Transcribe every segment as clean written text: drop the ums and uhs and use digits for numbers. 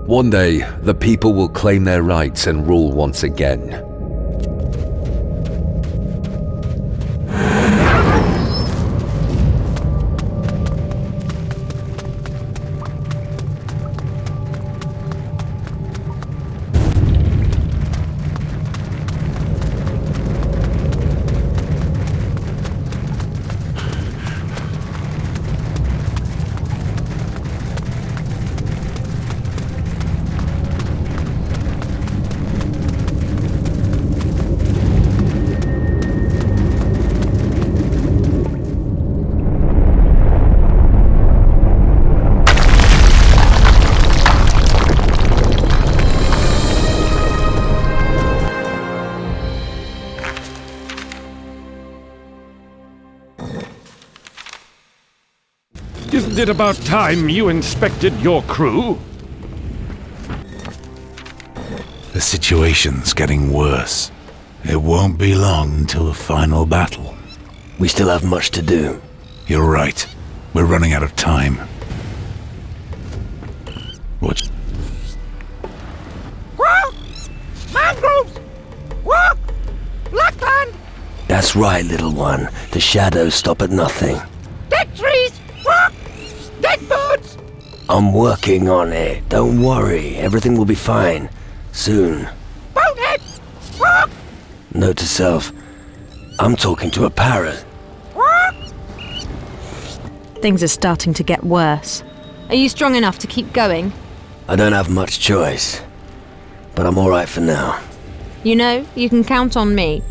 One day, the people will claim their rights and rule once again. Isn't it about time you inspected your crew? The situation's getting worse. It won't be long until the final battle. We still have much to do. You're right. We're running out of time. What? What? Mangroves! What? Blackland! That's right, little one. The shadows stop at nothing. Dead trees! What? Dead birds! I'm working on it. Don't worry. Everything will be fine. Soon. Bonehead! What? Note to self. I'm talking to a parrot. What? Things are starting to get worse. Are you strong enough to keep going? I don't have much choice. But I'm alright for now. You know, you can count on me.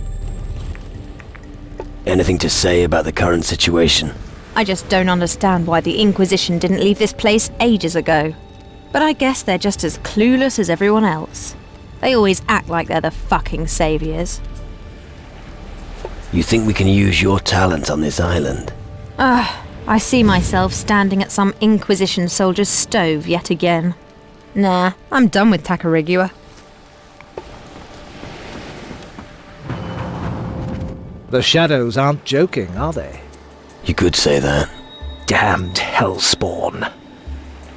Anything to say about the current situation? I just don't understand why the Inquisition didn't leave this place ages ago. But I guess they're just as clueless as everyone else. They always act like they're the fucking saviors. You think we can use your talent on this island? I see myself standing at some Inquisition soldier's stove yet again. Nah, I'm done with Tacarigua. The shadows aren't joking, are they? You could say that. Damned hellspawn.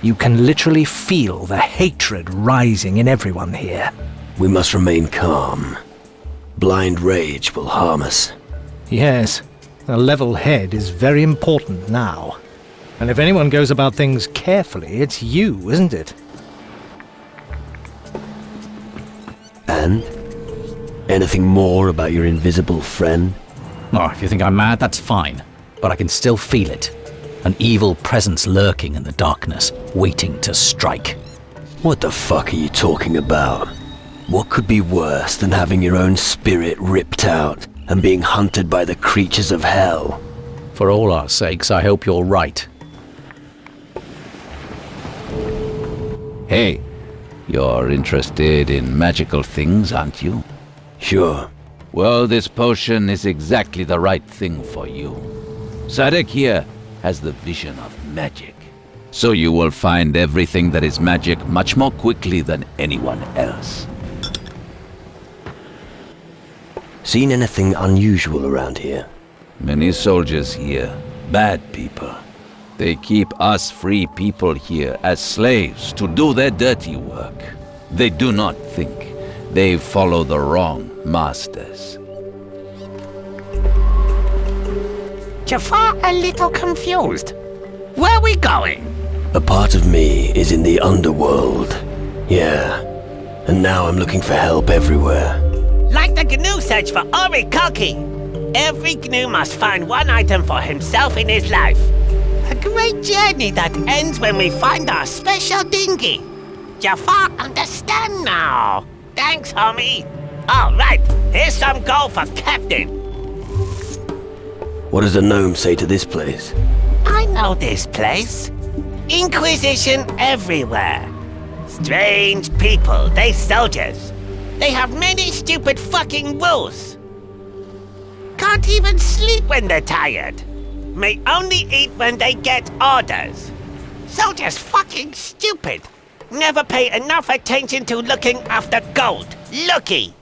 You can literally feel the hatred rising in everyone here. We must remain calm. Blind rage will harm us. Yes, a level head is very important now. And if anyone goes about things carefully, it's you, isn't it? And? Anything more about your invisible friend? Oh, if you think I'm mad, that's fine. But I can still feel it. An evil presence lurking in the darkness, waiting to strike. What the fuck are you talking about? What could be worse than having your own spirit ripped out and being hunted by the creatures of hell? For all our sakes, I hope you're right. Hey, you're interested in magical things, aren't you? Sure. Well, this potion is exactly the right thing for you. Sadek here has the vision of magic. So you will find everything that is magic much more quickly than anyone else. Seen anything unusual around here? Many soldiers here, bad people. They keep us free people here as slaves to do their dirty work. They do not think. They follow the wrong masters. Jafar a little confused. Where are we going? A part of me is in the underworld. Yeah. And now I'm looking for help everywhere. Like the GNU search for Orikoki. Every GNU must find one item for himself in his life. A great journey that ends when we find our special dinghy. Jafar, understand now. Thanks, homie. All right, here's some gold for Captain. What does the gnome say to this place? I know this place. Inquisition everywhere. Strange people, they soldiers. They have many stupid fucking rules. Can't even sleep when they're tired. May only eat when they get orders. Soldiers fucking stupid. Never pay enough attention to looking after gold. Looky!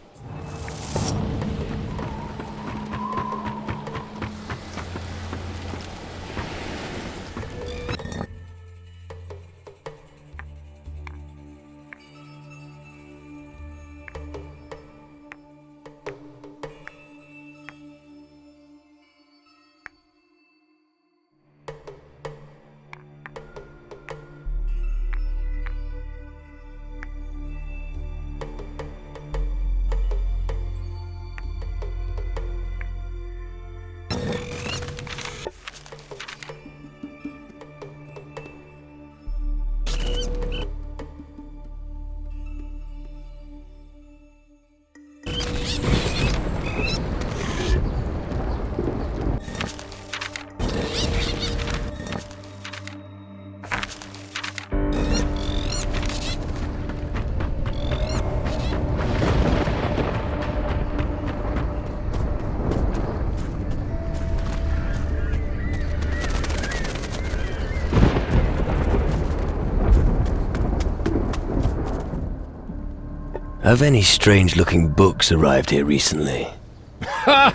Have any strange-looking books arrived here recently? Ha!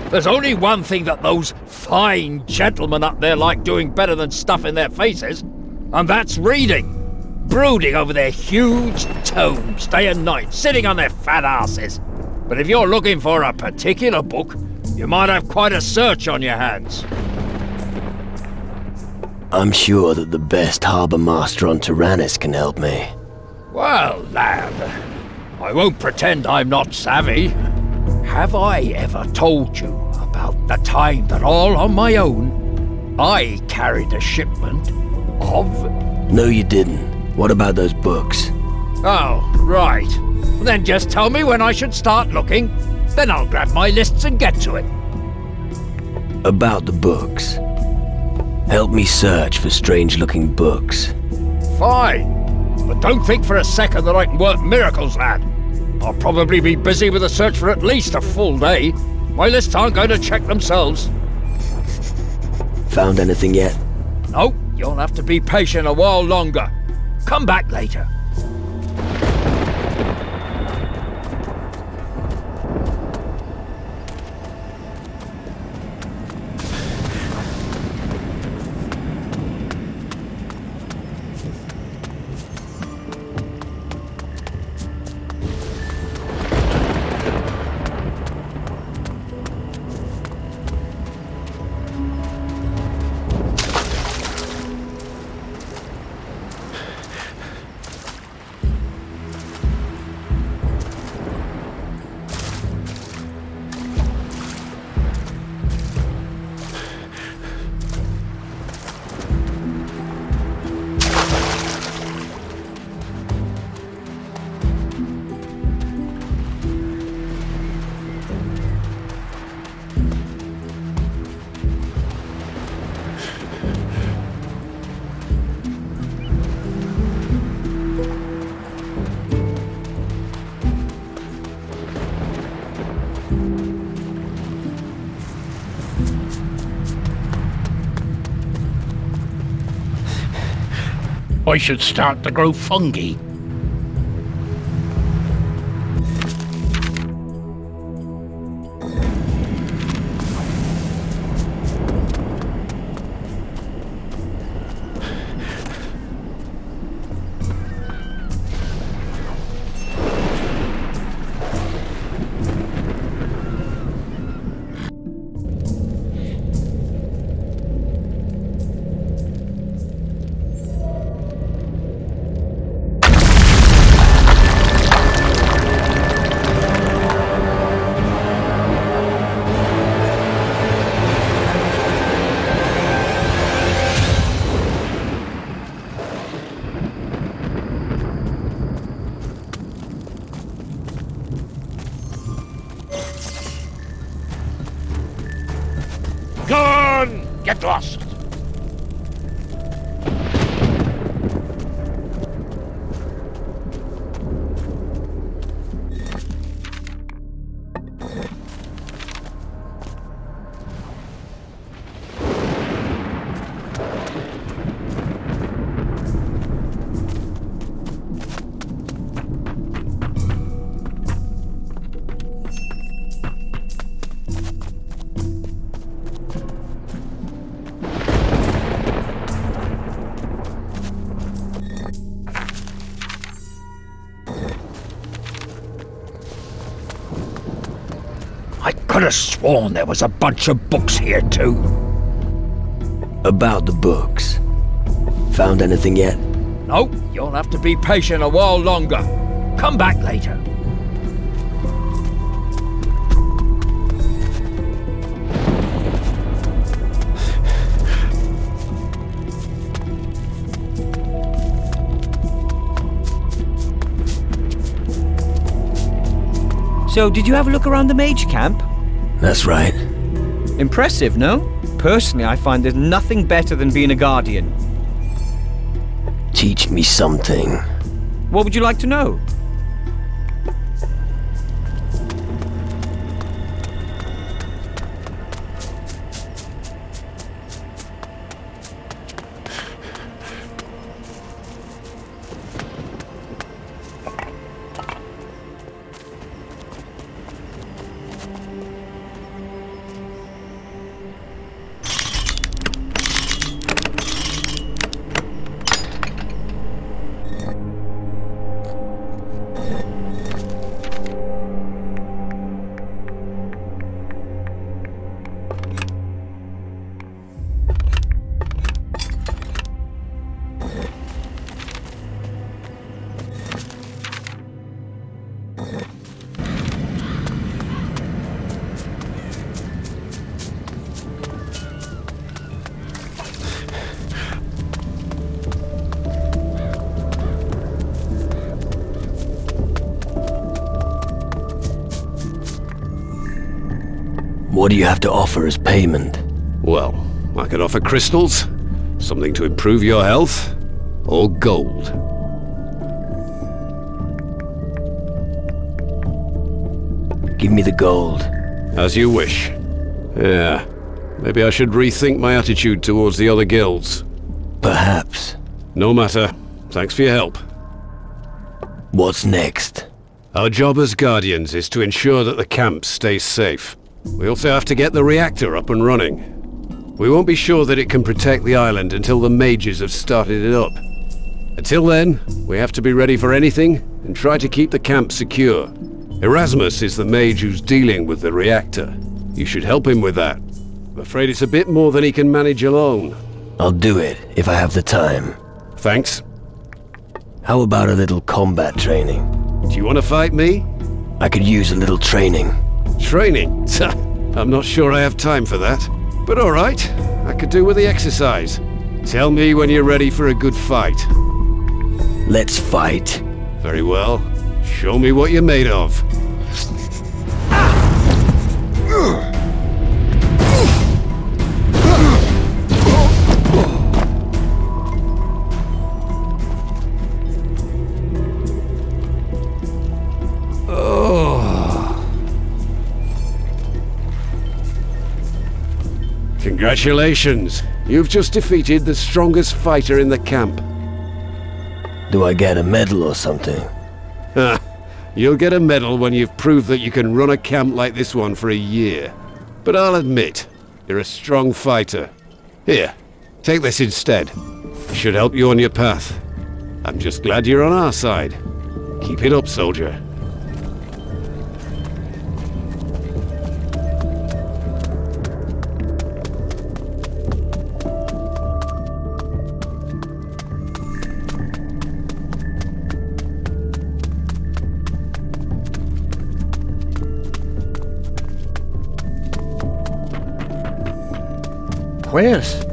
There's only one thing that those fine gentlemen up there like doing better than stuffing their faces, and that's reading. Brooding over their huge tomes day and night, sitting on their fat asses. But if you're looking for a particular book, you might have quite a search on your hands. I'm sure that the best harbour master on Tyrannus can help me. Well, lad, I won't pretend I'm not savvy. Have I ever told you about the time that all on my own, I carried a shipment of... No, you didn't. What about those books? Oh, right. Then just tell me when I should start looking. Then I'll grab my lists and get to it. About the books. Help me search for strange-looking books. Fine. But don't think for a second that I can work miracles, lad. I'll probably be busy with a search for at least a full day. My lists aren't going to check themselves. Found anything yet? No, you'll have to be patient a while longer. Come back later. I should start to grow fungi. Gone! Get lost! I could have sworn there was a bunch of books here too. About the books. Found anything yet? No, you'll have to be patient a while longer. Come back later. So, did you have a look around the mage camp? That's right. Impressive, no? Personally, I find there's nothing better than being a guardian. Teach me something. What would you like to know? What do you have to offer as payment? Well, I can offer crystals, something to improve your health, or gold. Give me the gold. As you wish. Yeah, maybe I should rethink my attitude towards the other guilds. Perhaps. No matter. Thanks for your help. What's next? Our job as Guardians is to ensure that the camp stays safe. We also have to get the reactor up and running. We won't be sure that it can protect the island until the mages have started it up. Until then, we have to be ready for anything and try to keep the camp secure. Erasmus is the mage who's dealing with the reactor. You should help him with that. I'm afraid it's a bit more than he can manage alone. I'll do it if I have the time. Thanks. How about a little combat training? Do you want to fight me? I could use a little training. Training? I'm not sure I have time for that. But alright, I could do with the exercise. Tell me when you're ready for a good fight. Let's fight. Very well. Show me what you're made of. Congratulations! You've just defeated the strongest fighter in the camp. Do I get a medal or something? You'll get a medal when you've proved that you can run a camp like this one for a year. But I'll admit, you're a strong fighter. Here, take this instead. It should help you on your path. I'm just glad you're on our side. Keep it up, soldier. Where's?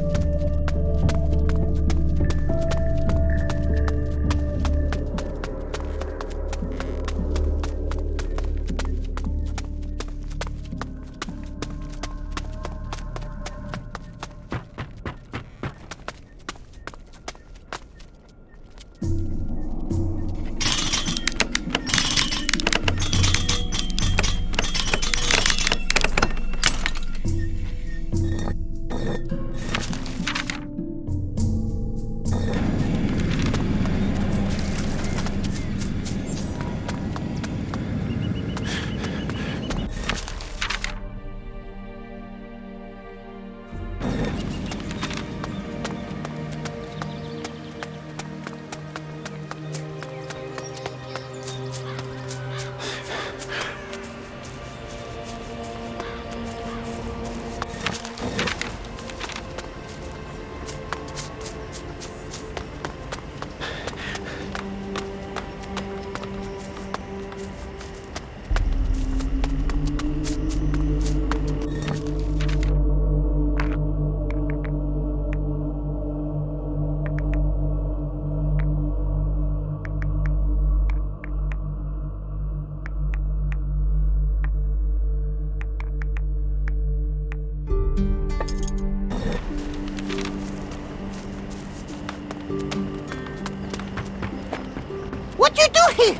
What you do here?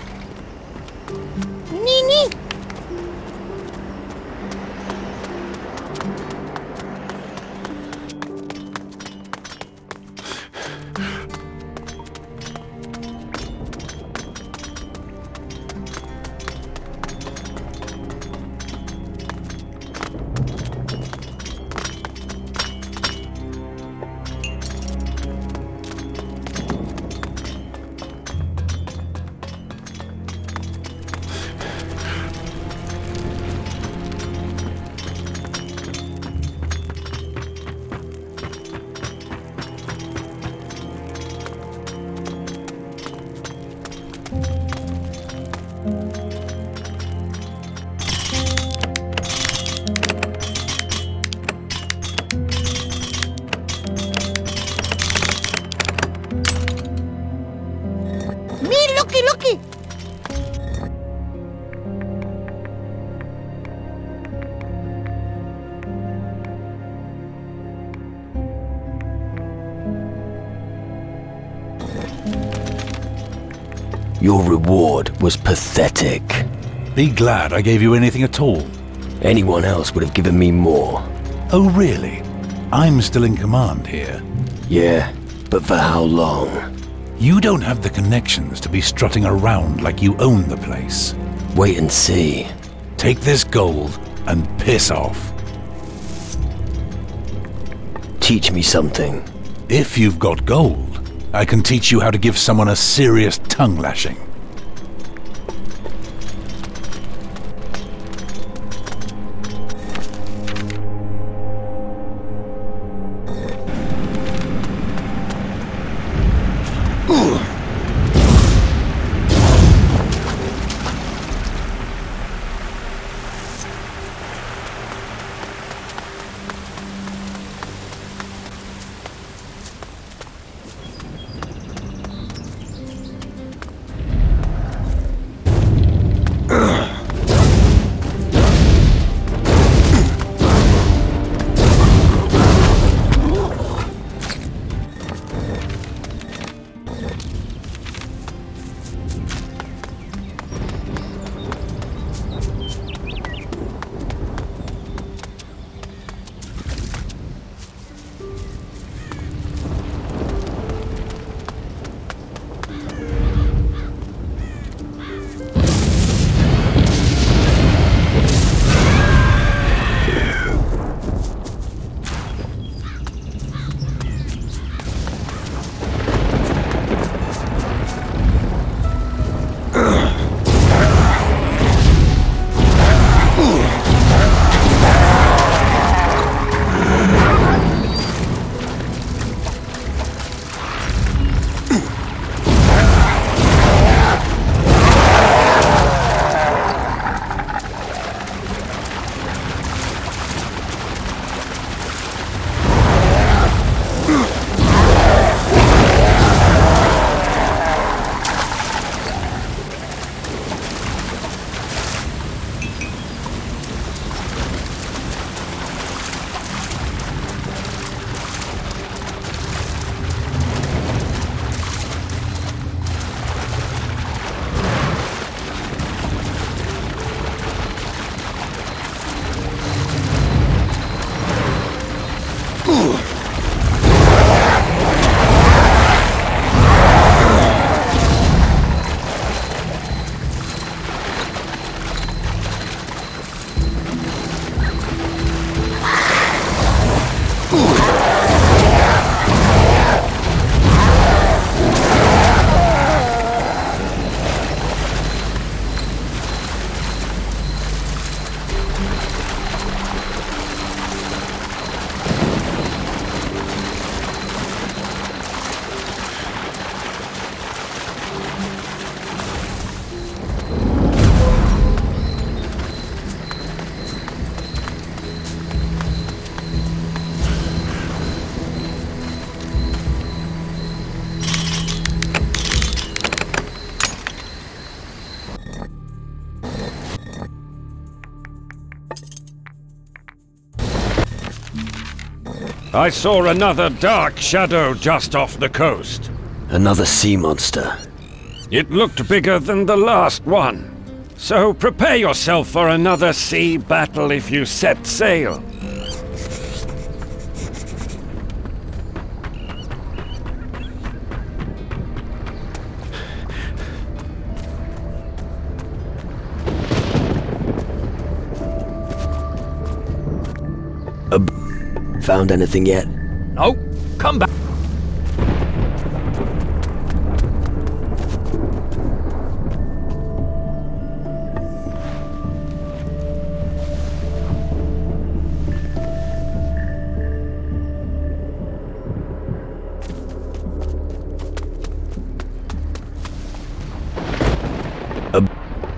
Nini? Your reward was pathetic. Be glad I gave you anything at all. Anyone else would have given me more. Oh, really? I'm still in command here. Yeah, but for how long? You don't have the connections to be strutting around like you own the place. Wait and see. Take this gold and piss off. Teach me something. If you've got gold, I can teach you how to give someone a serious tongue lashing. I saw another dark shadow just off the coast. Another sea monster. It looked bigger than the last one. So prepare yourself for another sea battle if you set sail. Found anything yet? No, come back.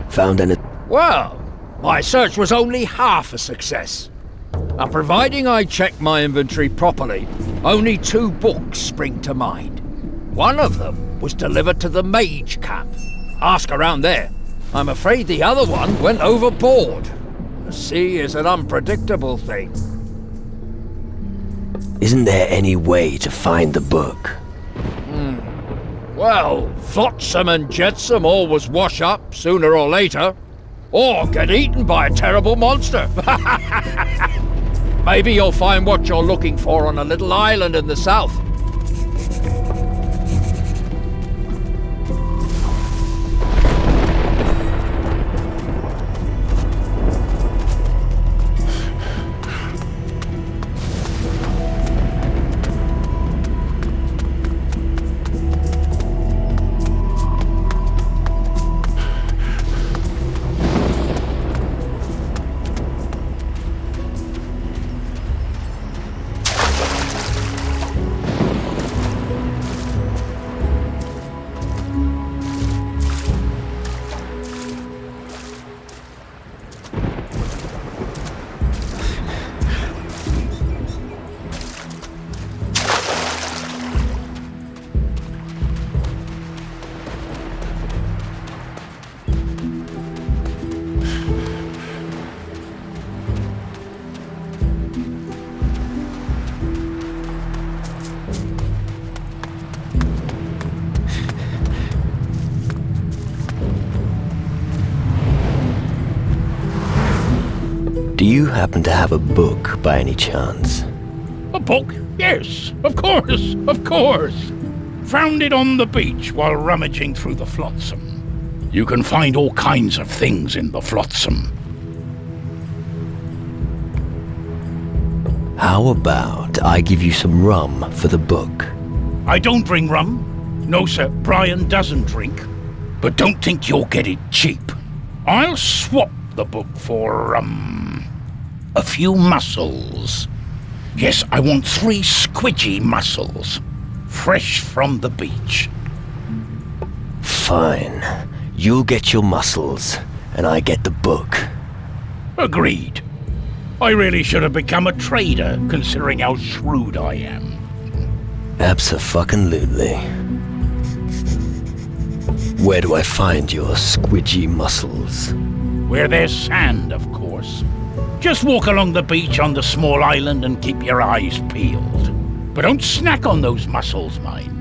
Found anything? Well, my search was only half a success. Now, providing I check my inventory properly, only 2 books spring to mind. One of them was delivered to the mage camp. Ask around there. I'm afraid the other one went overboard. The sea is an unpredictable thing. Isn't there any way to find the book? Well, flotsam and jetsam always wash up sooner or later, or get eaten by a terrible monster. Maybe you'll find what you're looking for on a little island in the south. Do you happen to have a book by any chance? A book? Yes, of course, of course. Found it on the beach while rummaging through the flotsam. You can find all kinds of things in the flotsam. How about I give you some rum for the book? I don't bring rum. No, sir, Brian doesn't drink. But don't think you'll get it cheap. I'll swap the book for, a few mussels. Yes, I want 3 squidgy mussels. Fresh from the beach. Fine. You'll get your mussels, and I get the book. Agreed. I really should have become a trader, considering how shrewd I am. Abso-fucking-lutely. Where do I find your squidgy mussels? Where there's sand, of course. Just walk along the beach on the small island and keep your eyes peeled. But don't snack on those mussels, mind.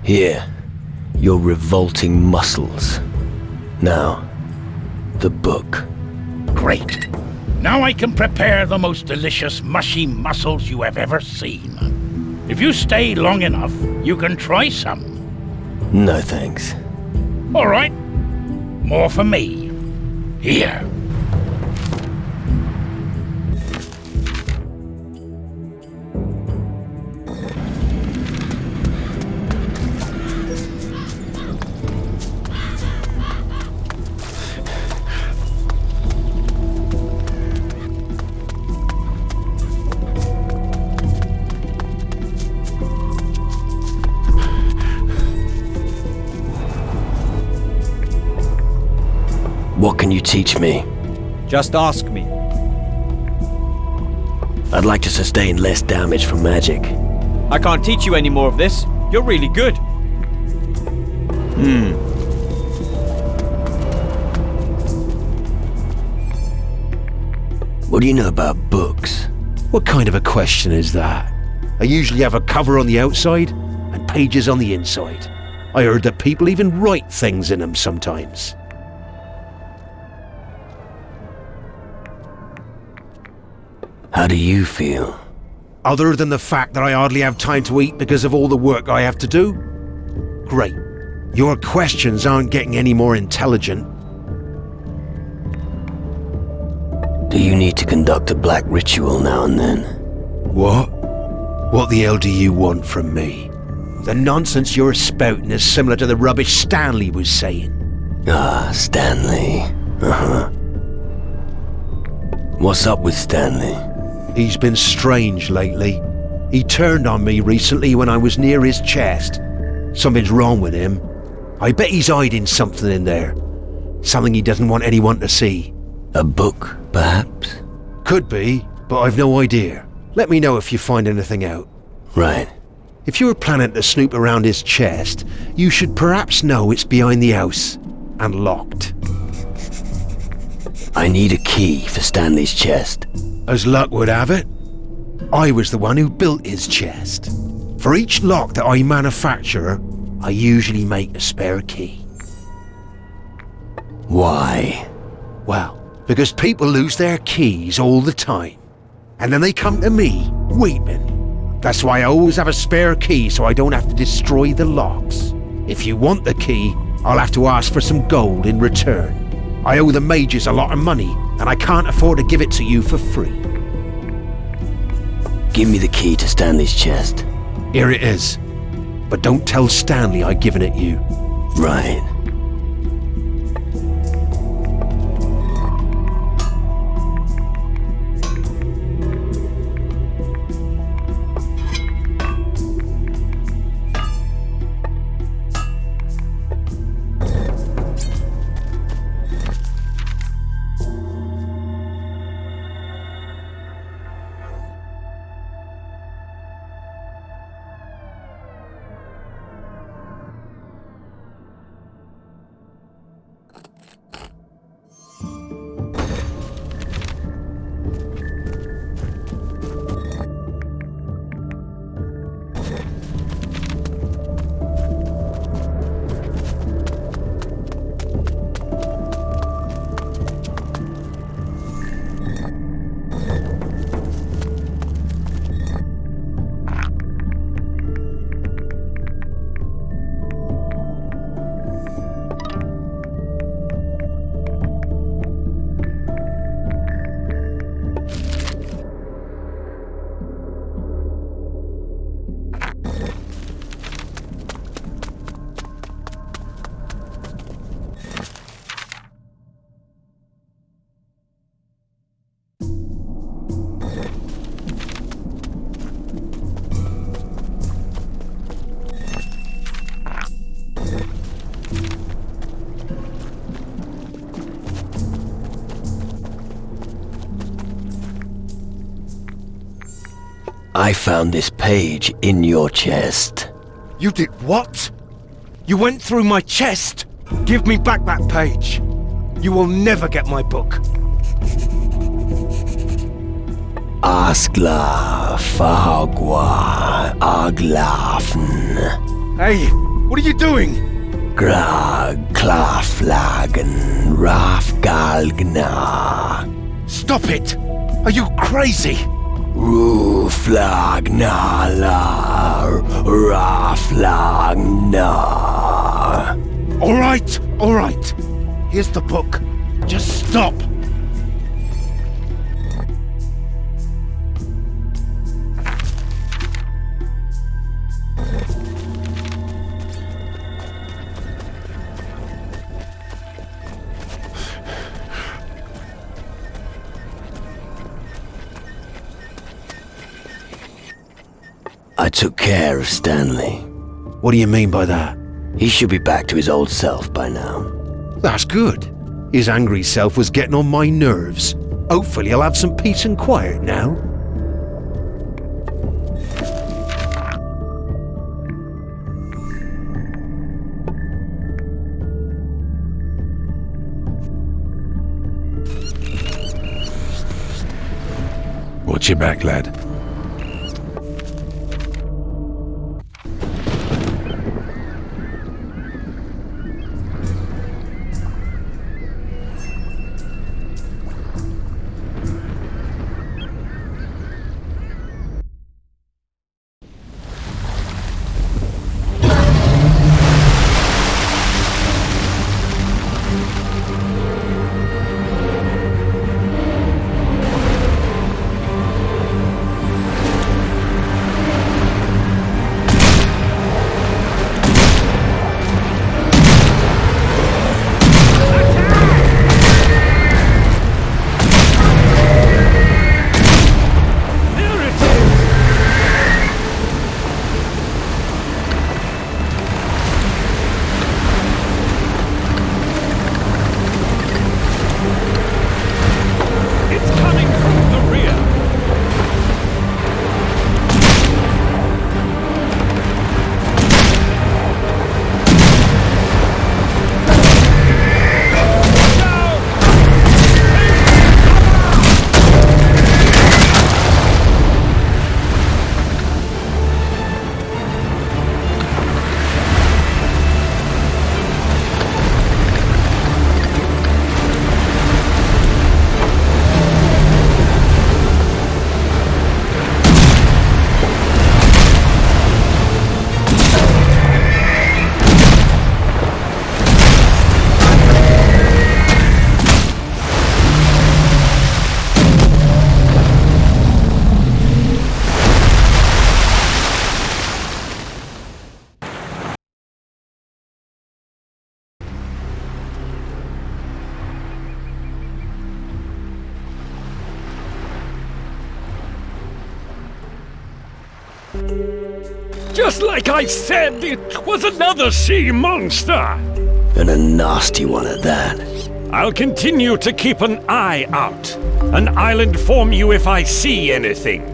Here, your revolting muscles. Now, the book. Great. Now I can prepare the most delicious mushy mussels you have ever seen. If you stay long enough, you can try some. No thanks. All right. More for me. Here. What can you teach me? Just ask me. I'd like to sustain less damage from magic. I can't teach you any more of this. You're really good. What do you know about books? What kind of a question is that? I usually have a cover on the outside and pages on the inside. I heard that people even write things in them sometimes. How do you feel? Other than the fact that I hardly have time to eat because of all the work I have to do? Great. Your questions aren't getting any more intelligent. Do you need to conduct a black ritual now and then? What? What the hell do you want from me? The nonsense you're spouting is similar to the rubbish Stanley was saying. Ah, Stanley. Uh-huh. What's up with Stanley? He's been strange lately. He turned on me recently when I was near his chest. Something's wrong with him. I bet he's hiding something in there. Something he doesn't want anyone to see. A book, perhaps? Could be, but I've no idea. Let me know if you find anything out. Right. If you were planning to snoop around his chest, you should perhaps know it's behind the house and locked. I need a key for Stanley's chest. As luck would have it, I was the one who built his chest. For each lock that I manufacture, I usually make a spare key. Why? Well, because people lose their keys all the time. And then they come to me, weeping. That's why I always have a spare key so I don't have to destroy the locks. If you want the key, I'll have to ask for some gold in return. I owe the mages a lot of money, and I can't afford to give it to you for free. Give me the key to Stanley's chest. Here it is. But don't tell Stanley I've given it you. Right. I found this page in your chest. You did what? You went through my chest? Give me back that page. You will never get my book. Askla Fahagwa Aglafen. Hey, what are you doing? Grag Klaflagen Rafgalgna. Stop it! Are you crazy? Ruflagnala, Raflagna. All right. Here's the book. Just stop. I took care of Stanley. What do you mean by that? He should be back to his old self by now. That's good. His angry self was getting on my nerves. Hopefully he'll have some peace and quiet now. Watch your back, lad. Just like I said, it was another sea monster! And a nasty one at that. I'll continue to keep an eye out, and I'll inform you if I see anything.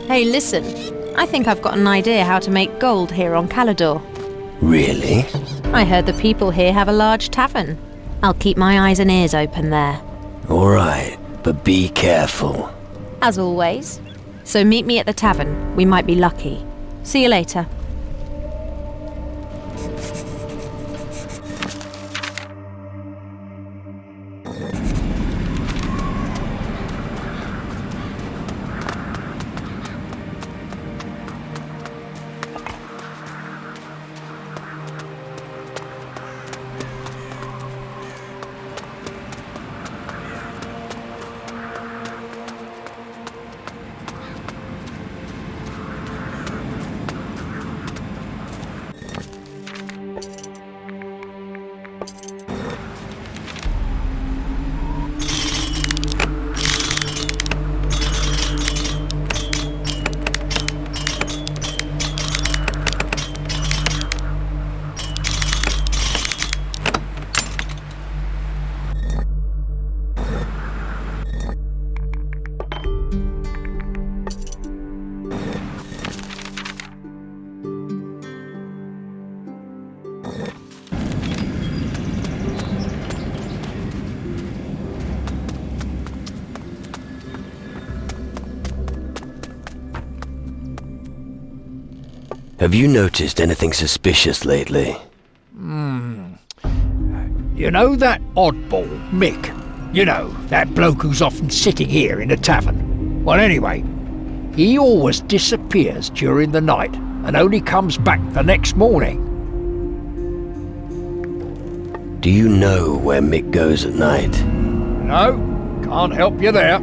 Hey, listen. I think I've got an idea how to make gold here on Calador. Really? I heard the people here have a large tavern. I'll keep my eyes and ears open there. Alright, but be careful. As always. So meet me at the tavern. We might be lucky. See you later. Have you noticed anything suspicious lately? You know that oddball, Mick? You know, that bloke who's often sitting here in the tavern? Well, anyway, he always disappears during the night and only comes back the next morning. Do you know where Mick goes at night? No, can't help you there.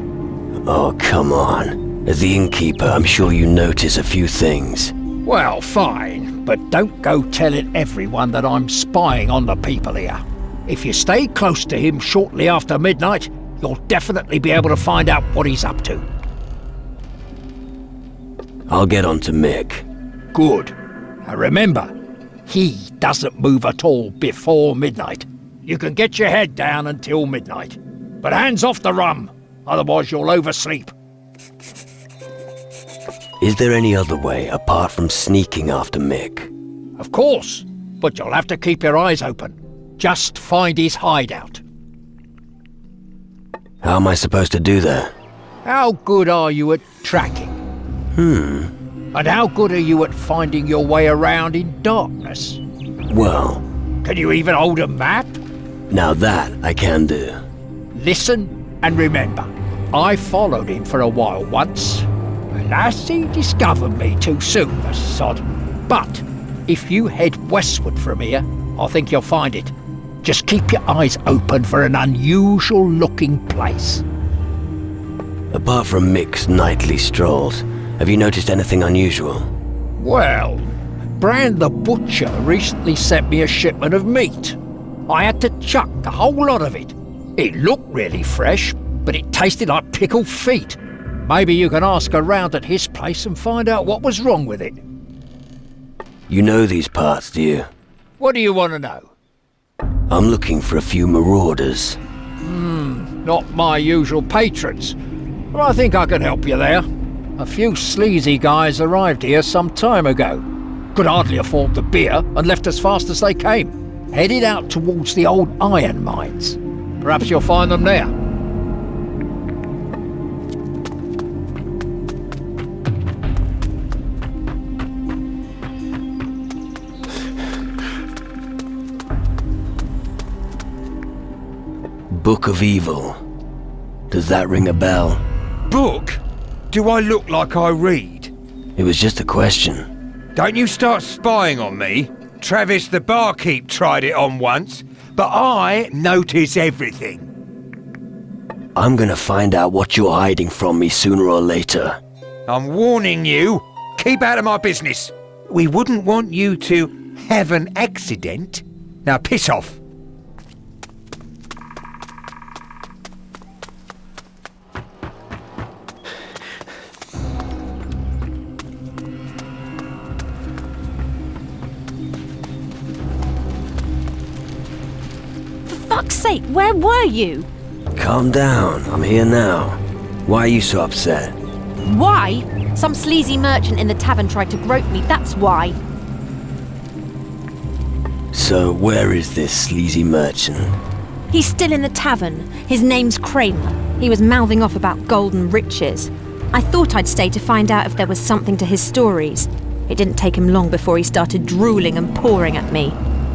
Oh, come on. As the innkeeper, I'm sure you notice a few things. Well, fine, but don't go telling everyone that I'm spying on the people here. If you stay close to him shortly after midnight, you'll definitely be able to find out what he's up to. I'll get on to Mick. Good. Now remember, he doesn't move at all before midnight. You can get your head down until midnight. But hands off the rum, otherwise you'll oversleep. Is there any other way apart from sneaking after Mick? Of course, but you'll have to keep your eyes open. Just find his hideout. How am I supposed to do that? How good are you at tracking? And how good are you at finding your way around in darkness? Well... Can you even hold a map? Now that I can do. Listen and remember, I followed him for a while once. Alas, he discovered me too soon, the sod. But if you head westward from here, I think you'll find it. Just keep your eyes open for an unusual-looking place. Apart from Mick's nightly strolls, have you noticed anything unusual? Well, Brand the Butcher recently sent me a shipment of meat. I had to chuck the whole lot of it. It looked really fresh, but it tasted like pickled feet. Maybe you can ask around at his place and find out what was wrong with it. You know these parts, do you? What do you want to know? I'm looking for a few marauders. Not my usual patrons. But I think I can help you there. A few sleazy guys arrived here some time ago. Could hardly afford the beer and left as fast as they came. Headed out towards the old iron mines. Perhaps you'll find them there. Book of Evil. Does that ring a bell? Book? Do I look like I read? It was just a question. Don't you start spying on me. Travis the barkeep tried it on once, but I notice everything. I'm gonna find out what you're hiding from me sooner or later. I'm warning you, keep out of my business. We wouldn't want you to have an accident. Now piss off. Fuck's sake, where were you? Calm down, I'm here now. Why are you so upset? Why? Some sleazy merchant in the tavern tried to grope me, that's why. So where is this sleazy merchant? He's still in the tavern. His name's Kramer. He was mouthing off about golden riches. I thought I'd stay to find out if there was something to his stories. It didn't take him long before he started drooling and pouring at me.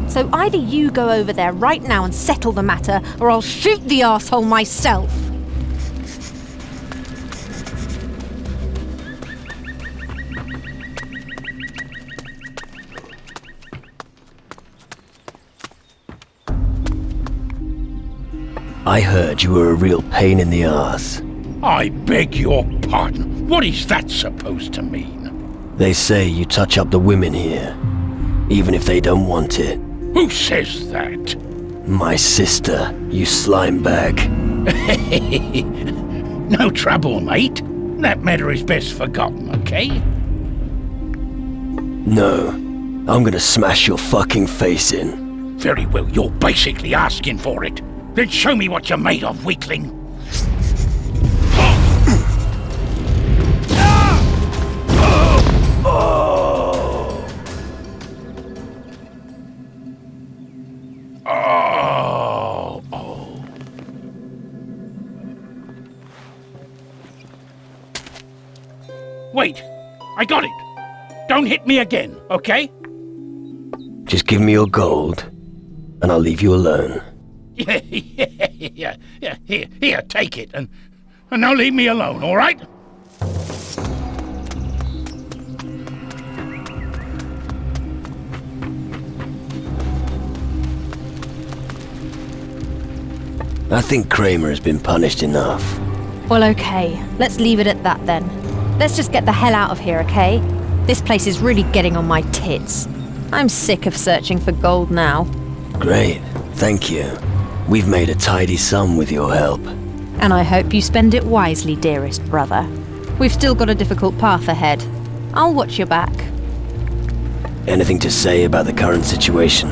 So either you go over there right now and settle the matter, or I'll shoot the arsehole myself. I heard you were a real pain in the arse. I beg your pardon. What is that supposed to mean? They say you touch up the women here, even if they don't want it. Who says that? My sister, you slime bag. No trouble, mate. That matter is best forgotten, okay? No, I'm gonna smash your fucking face in. Very well, you're basically asking for it. Then show me what you're made of, weakling. Wait, I got it. Don't hit me again, okay? Just give me your gold, and I'll leave you alone. Yeah. Here, take it, and now leave me alone, all right? I think Kramer has been punished enough. Well, okay. Let's leave it at that then. Let's just get the hell out of here, okay? This place is really getting on my tits. I'm sick of searching for gold now. Great, thank you. We've made a tidy sum with your help. And I hope you spend it wisely, dearest brother. We've still got a difficult path ahead. I'll watch your back. Anything to say about the current situation?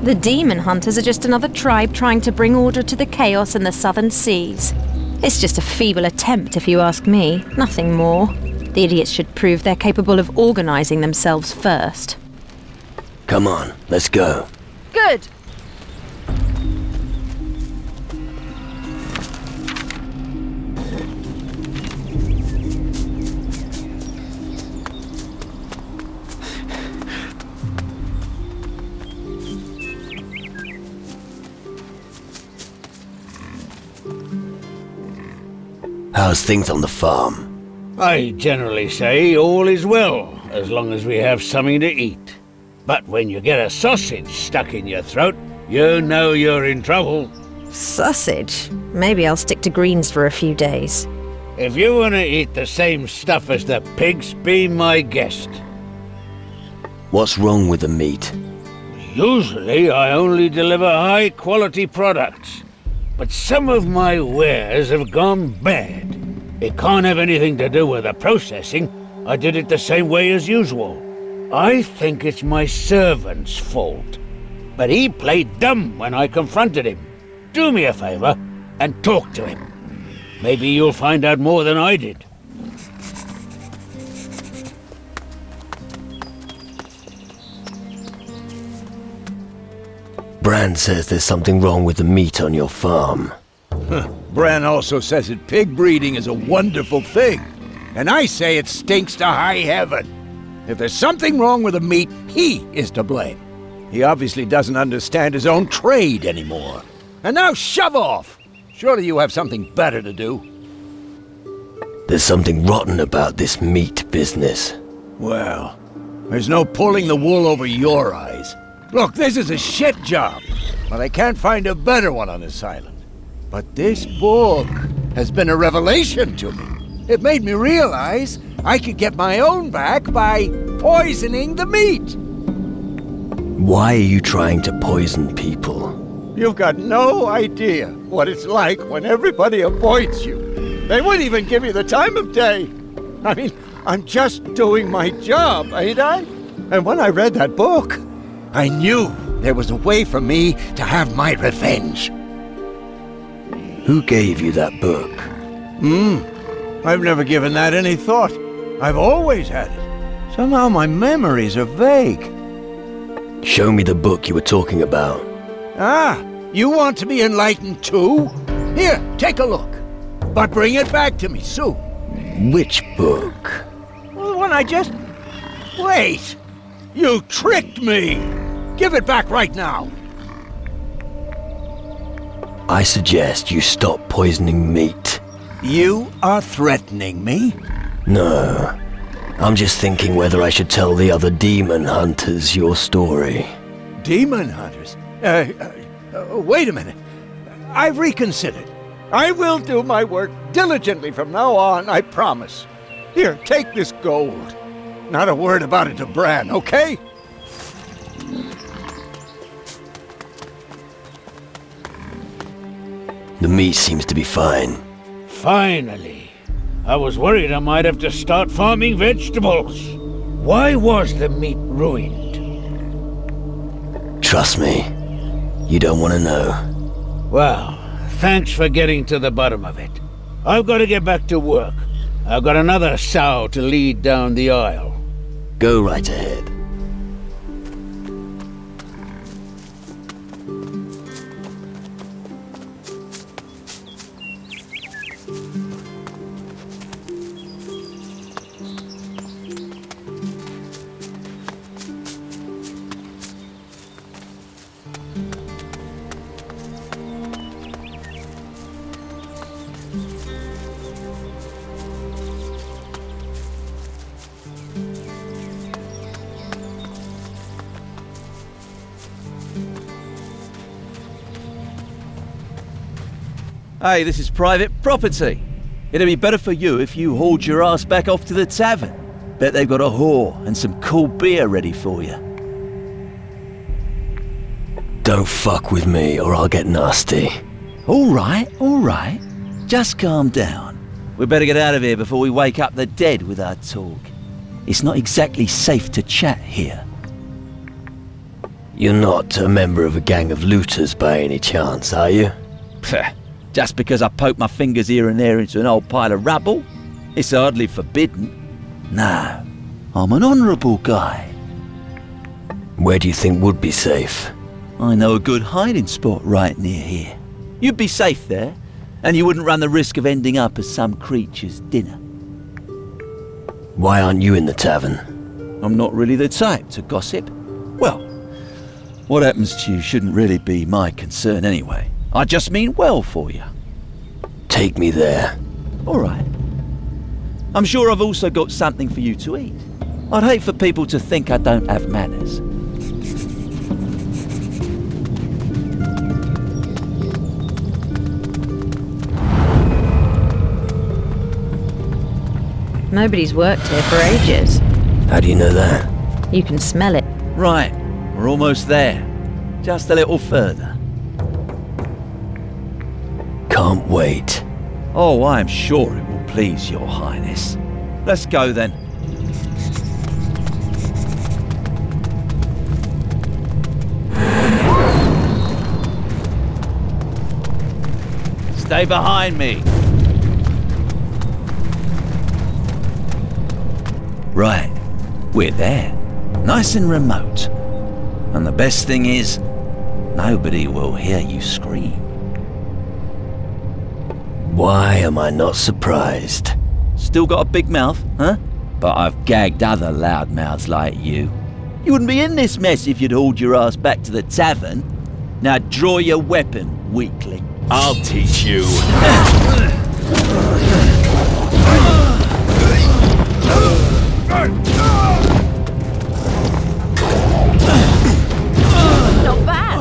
The demon hunters are just another tribe trying to bring order to the chaos in the southern seas. It's just a feeble attempt, if you ask me. Nothing more. The idiots should prove they're capable of organizing themselves first. Come on, let's go. Good! How's things on the farm? I generally say all is well, as long as we have something to eat. But when you get a sausage stuck in your throat, you know you're in trouble. Sausage? Maybe I'll stick to greens for a few days. If you want to eat the same stuff as the pigs, be my guest. What's wrong with the meat? Usually I only deliver high-quality products. But some of my wares have gone bad. It can't have anything to do with the processing. I did it the same way as usual. I think it's my servant's fault. But he played dumb when I confronted him. Do me a favor and talk to him. Maybe you'll find out more than I did. Bran says there's something wrong with the meat on your farm. Bran also says that pig breeding is a wonderful thing. And I say it stinks to high heaven. If there's something wrong with the meat, he is to blame. He obviously doesn't understand his own trade anymore. And now shove off! Surely you have something better to do. There's something rotten about this meat business. Well, there's no pulling the wool over your eyes. Look, this is a shit job, but I can't find a better one on this island. But this book has been a revelation to me. It made me realize I could get my own back by poisoning the meat. Why are you trying to poison people? You've got no idea what it's like when everybody avoids you. They wouldn't even give you the time of day. I mean, I'm just doing my job, ain't I? And when I read that book, I knew there was a way for me to have my revenge. Who gave you that book? I've never given that any thought. I've always had it. Somehow my memories are vague. Show me the book you were talking about. Ah, you want to be enlightened too? Here, take a look. But bring it back to me soon. Which book? Well, the one I just... Wait! You tricked me! Give it back right now! I suggest you stop poisoning meat. You are threatening me? No. I'm just thinking whether I should tell the other demon hunters your story. Demon hunters? Wait a minute. I've reconsidered. I will do my work diligently from now on, I promise. Here, take this gold. Not a word about it to Bran, okay? The meat seems to be fine. Finally. I was worried I might have to start farming vegetables. Why was the meat ruined? Trust me, you don't want to know. Well, thanks for getting to the bottom of it. I've got to get back to work. I've got another sow to lead down the aisle. Go right ahead. Hey, this is private property. It'd be better for you if you hauled your ass back off to the tavern. Bet they've got a whore and some cool beer ready for you. Don't fuck with me or I'll get nasty. All right. Just calm down. We better get out of here before we wake up the dead with our talk. It's not exactly safe to chat here. You're not a member of a gang of looters by any chance, are you? Just because I poke my fingers here and there into an old pile of rubble, it's hardly forbidden. No, I'm an honourable guy. Where do you think would be safe? I know a good hiding spot right near here. You'd be safe there, and you wouldn't run the risk of ending up as some creature's dinner. Why aren't you in the tavern? I'm not really the type to gossip. Well, what happens to you shouldn't really be my concern anyway. I just mean well for you. Take me there. All right. I'm sure I've also got something for you to eat. I'd hate for people to think I don't have manners. Nobody's worked here for ages. How do you know that? You can smell it. Right, we're almost there. Just a little further. Can't wait. Oh, I'm sure it will please your highness. Let's go then. Stay behind me. Right, we're there. Nice and remote. And the best thing is, nobody will hear you scream. Why am I not surprised? Still got a big mouth, huh? But I've gagged other loudmouths like you. You wouldn't be in this mess if you'd hauled your ass back to the tavern. Now draw your weapon, weakling. I'll teach you. Not bad.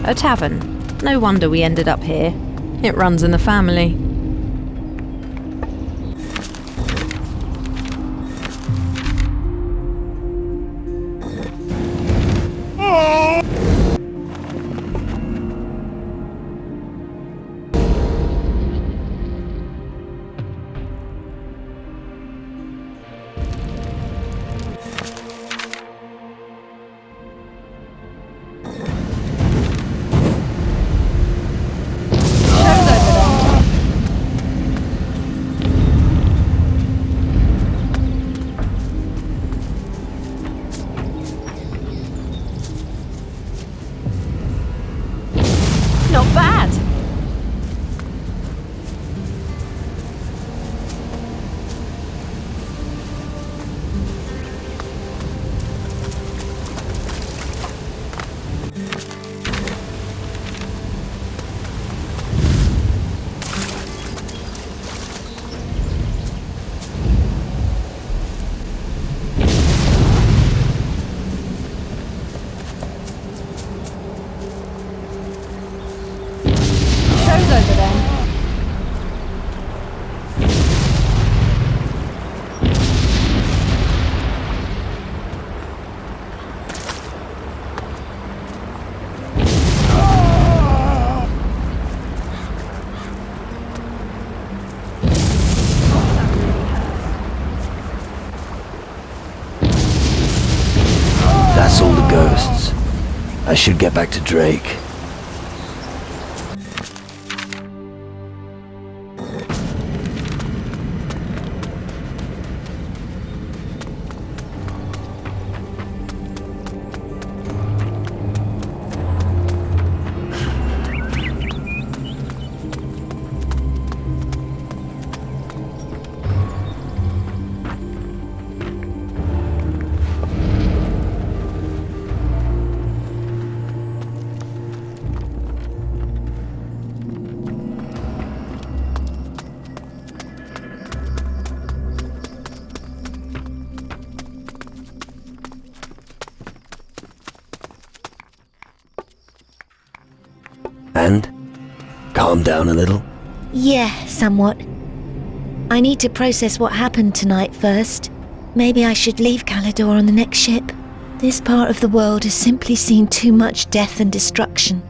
A tavern. No wonder we ended up here. It runs in the family. That's all the ghosts. I should get back to Drake. And? Calm down a little? Yeah, somewhat. I need to process what happened tonight first. Maybe I should leave Calidor on the next ship. This part of the world has simply seen too much death and destruction.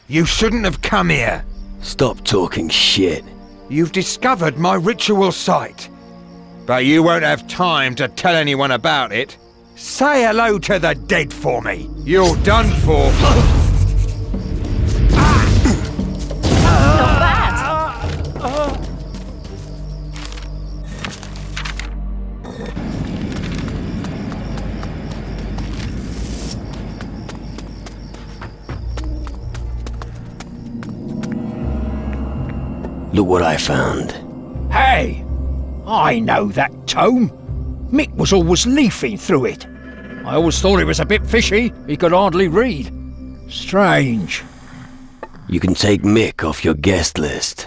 You shouldn't have come here. Stop talking shit. You've discovered my ritual site. But you won't have time to tell anyone about it. Say hello to the dead for me. You're done for. Not bad. Look what I found. Hey! I know that tome. Mick was always leafing through it. I always thought it was a bit fishy. He could hardly read. Strange. You can take Mick off your guest list.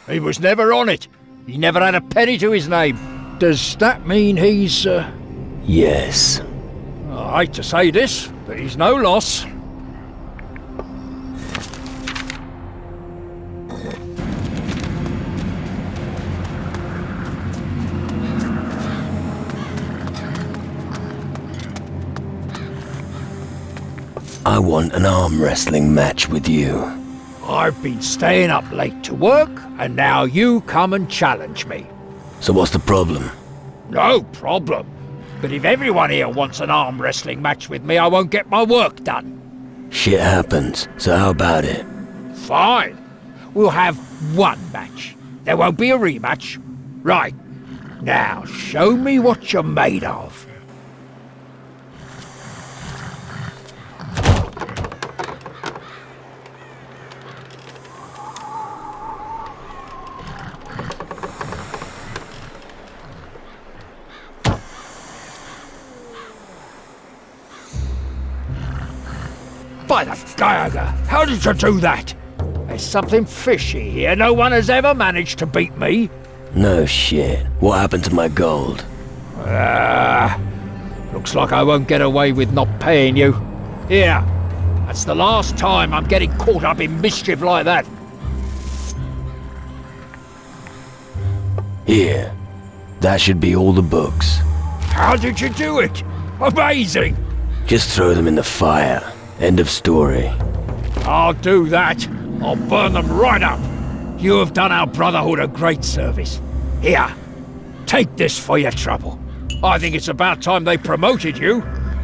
He was never on it. He never had a penny to his name. Does that mean he's, Yes. I hate to say this, but he's no loss. I want an arm wrestling match with you. I've been staying up late to work, and now you come and challenge me. So what's the problem? No problem. But if everyone here wants an arm wrestling match with me, I won't get my work done. Shit happens, so how about it? Fine. We'll have one match. There won't be a rematch. Right. Now, show me what you're made of. By the Geiger, how did you do that? There's something fishy here. No one has ever managed to beat me. No shit. What happened to my gold? Looks like I won't get away with not paying you. Here, that's the last time I'm getting caught up in mischief like that. Here. That should be all the books. How did you do it? Amazing! Just throw them in the fire. End of story. I'll do that. I'll burn them right up. You have done our Brotherhood a great service. Here, take this for your trouble. I think it's about time they promoted you.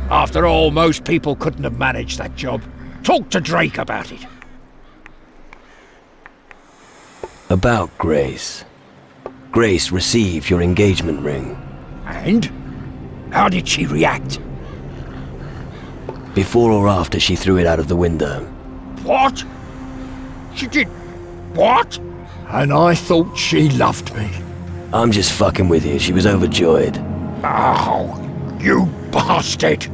After all, most people couldn't have managed that job. Talk to Drake about it. About Grace. Grace received your engagement ring. And? How did she react? Before or after she threw it out of the window. What? She did... what? And I thought she loved me. I'm just fucking with you. She was overjoyed. Oh, you bastard!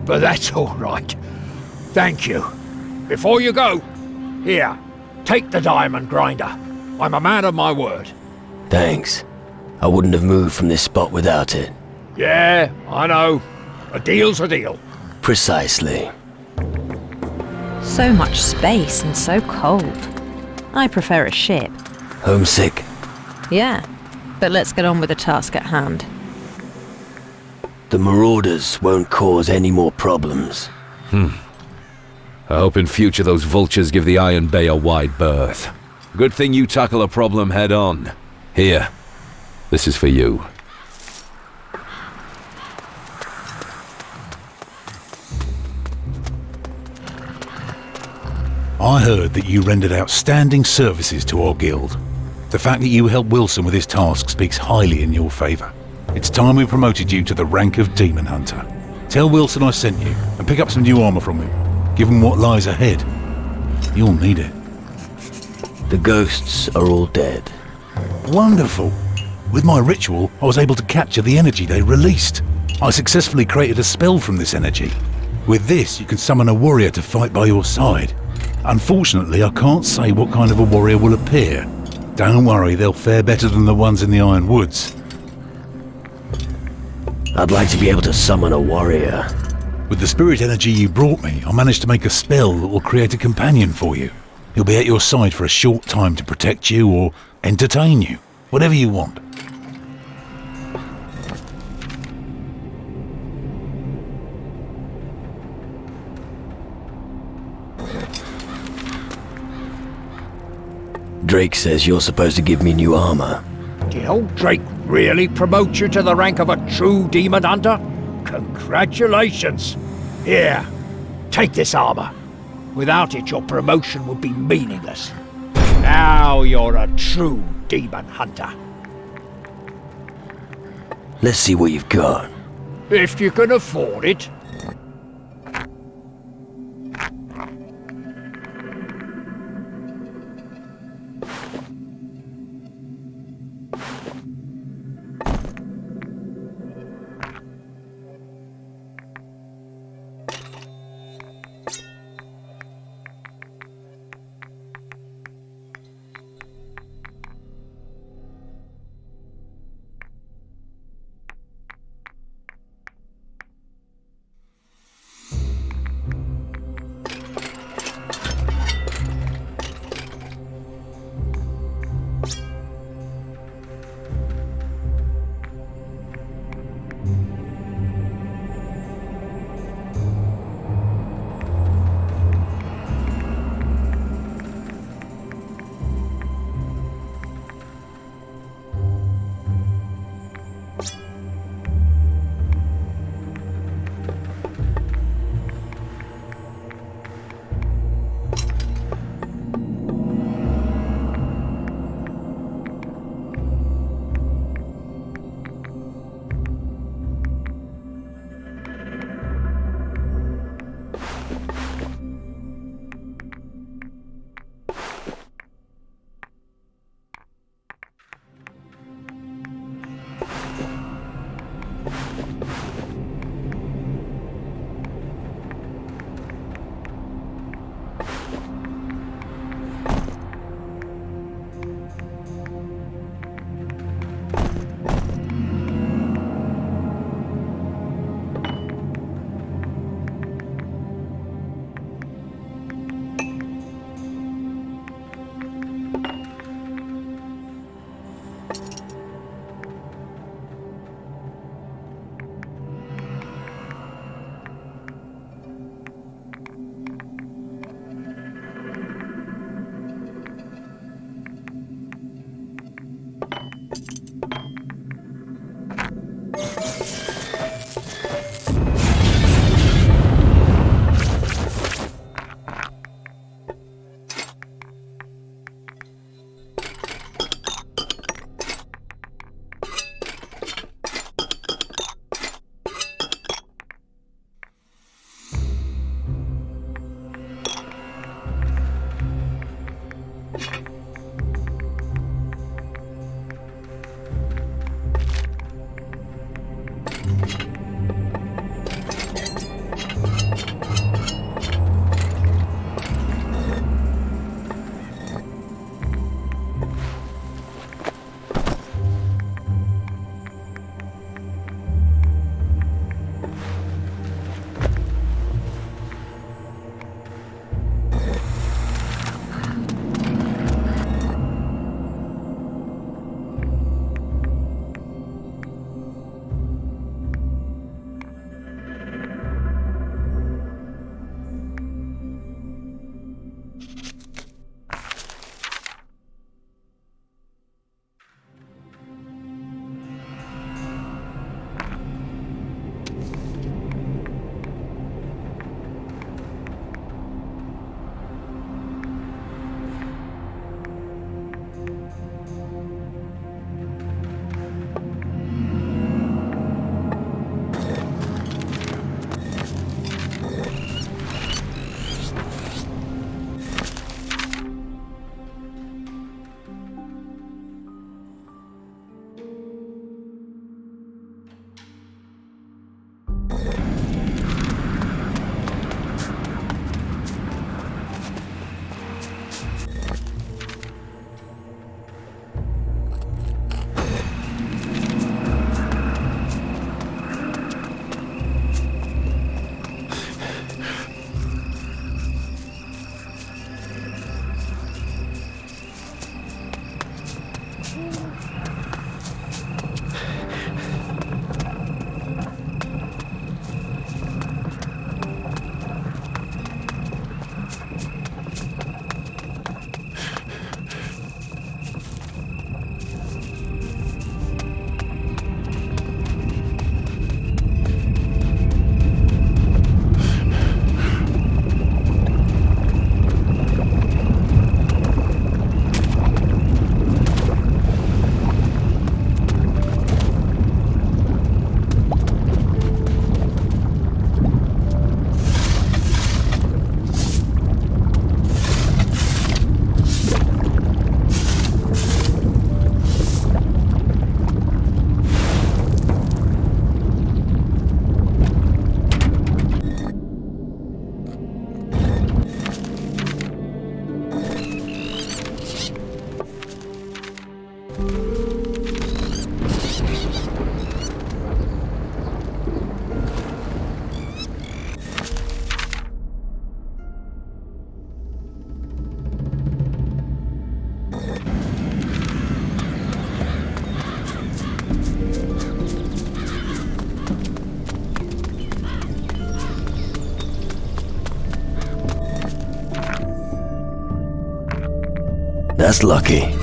But that's all right. Thank you. Before you go, here, take the diamond grinder. I'm a man of my word. Thanks. I wouldn't have moved from this spot without it. Yeah, I know. A deal's a deal. Precisely. So much space and so cold. I prefer a ship. Homesick? Yeah, but let's get on with the task at hand. The Marauders won't cause any more problems. I hope in future those vultures give the Iron Bay a wide berth. Good thing you tackle a problem head on. Here, this is for you. I heard that you rendered outstanding services to our guild. The fact that you helped Wilson with his task speaks highly in your favour. It's time we promoted you to the rank of Demon Hunter. Tell Wilson I sent you, and pick up some new armour from him. Give him what lies ahead. You'll need it. The ghosts are all dead. Wonderful. With my ritual, I was able to capture the energy they released. I successfully created a spell from this energy. With this, you can summon a warrior to fight by your side. Unfortunately, I can't say what kind of a warrior will appear. Don't worry, they'll fare better than the ones in the Iron Woods. I'd like to be able to summon a warrior. With the spirit energy you brought me, I managed to make a spell that will create a companion for you. He'll be at your side for a short time to protect you or entertain you. Whatever you want. Drake says you're supposed to give me new armor. Did old Drake really promote you to the rank of a true demon hunter? Congratulations! Here, take this armor. Without it, your promotion would be meaningless. Now you're a true demon hunter. Let's see what you've got. If you can afford it. That's lucky.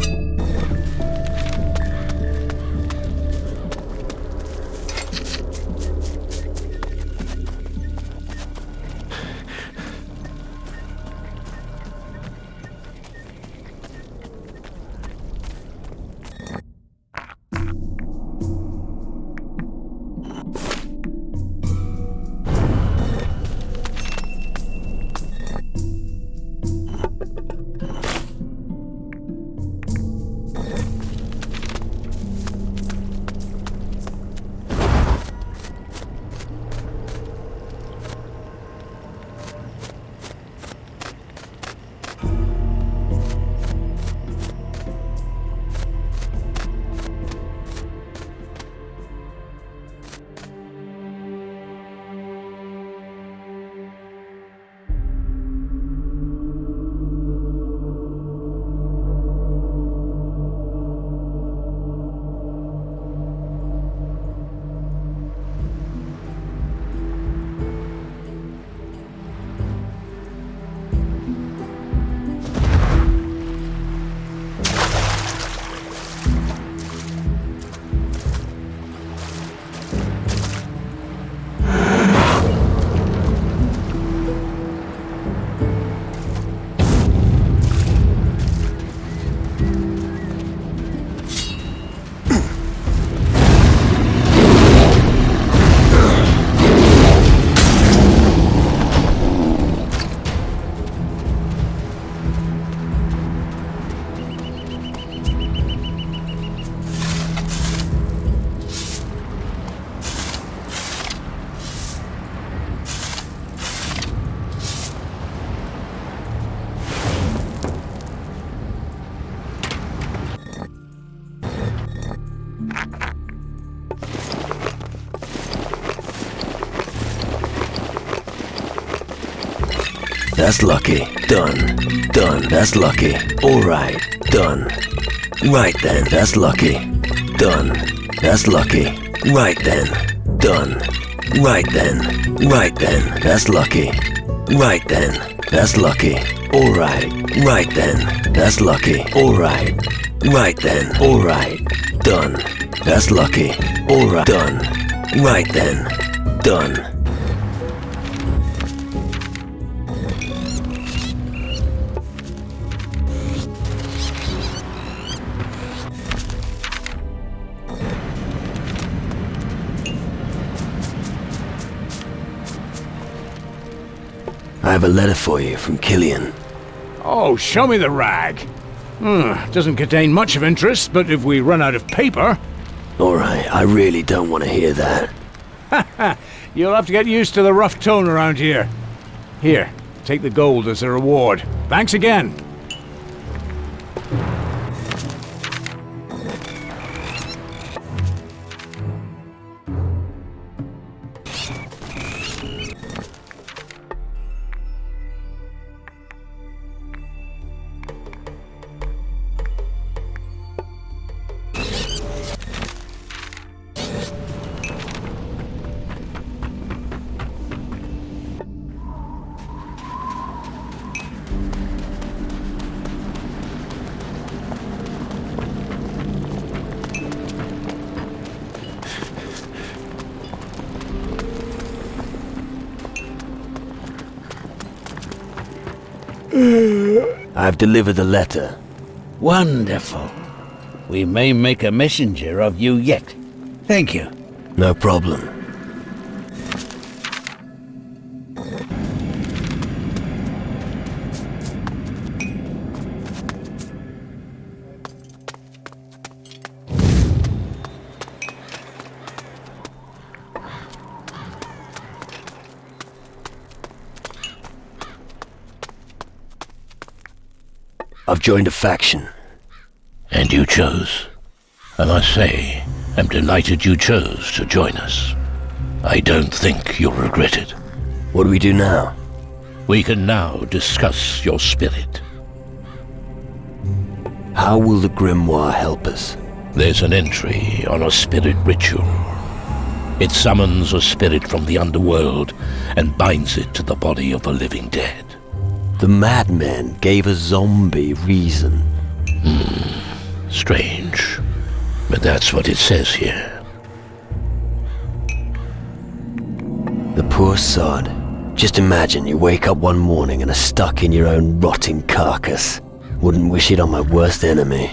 That's lucky. Done. Done. That's lucky. Alright. Done. Right then. That's lucky. Done. That's lucky. Right then. Done. Right then. Right then. That's lucky. Right then. That's lucky. Alright. Right then. That's lucky. Alright. Right then. Alright. Done. That's lucky. Alright. Done. Right then. Done. I have a letter for you from Killian. Oh, show me the rag. Doesn't contain much of interest, but if we run out of paper... Alright, I really don't want to hear that. You'll have to get used to the rough tone around here. Here, take the gold as a reward. Thanks again. I've delivered the letter. Wonderful. We may make a messenger of you yet. Thank you. No problem. I've joined a faction. And you chose. I must say, I'm delighted you chose to join us. I don't think you'll regret it. What do we do now? We can now discuss your spirit. How will the grimoire help us? There's an entry on a spirit ritual. It summons a spirit from the underworld and binds it to the body of the living dead. The madman gave a zombie reason. Strange. But that's what it says here. The poor sod. Just imagine you wake up one morning and are stuck in your own rotting carcass. Wouldn't wish it on my worst enemy.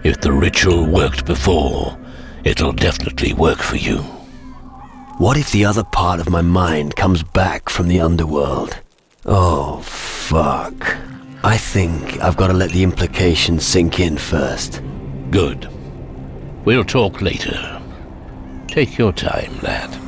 If the ritual worked before, it'll definitely work for you. What if the other part of my mind comes back from the underworld? Oh, fuck. I think I've got to let the implications sink in first. Good. We'll talk later. Take your time, lad.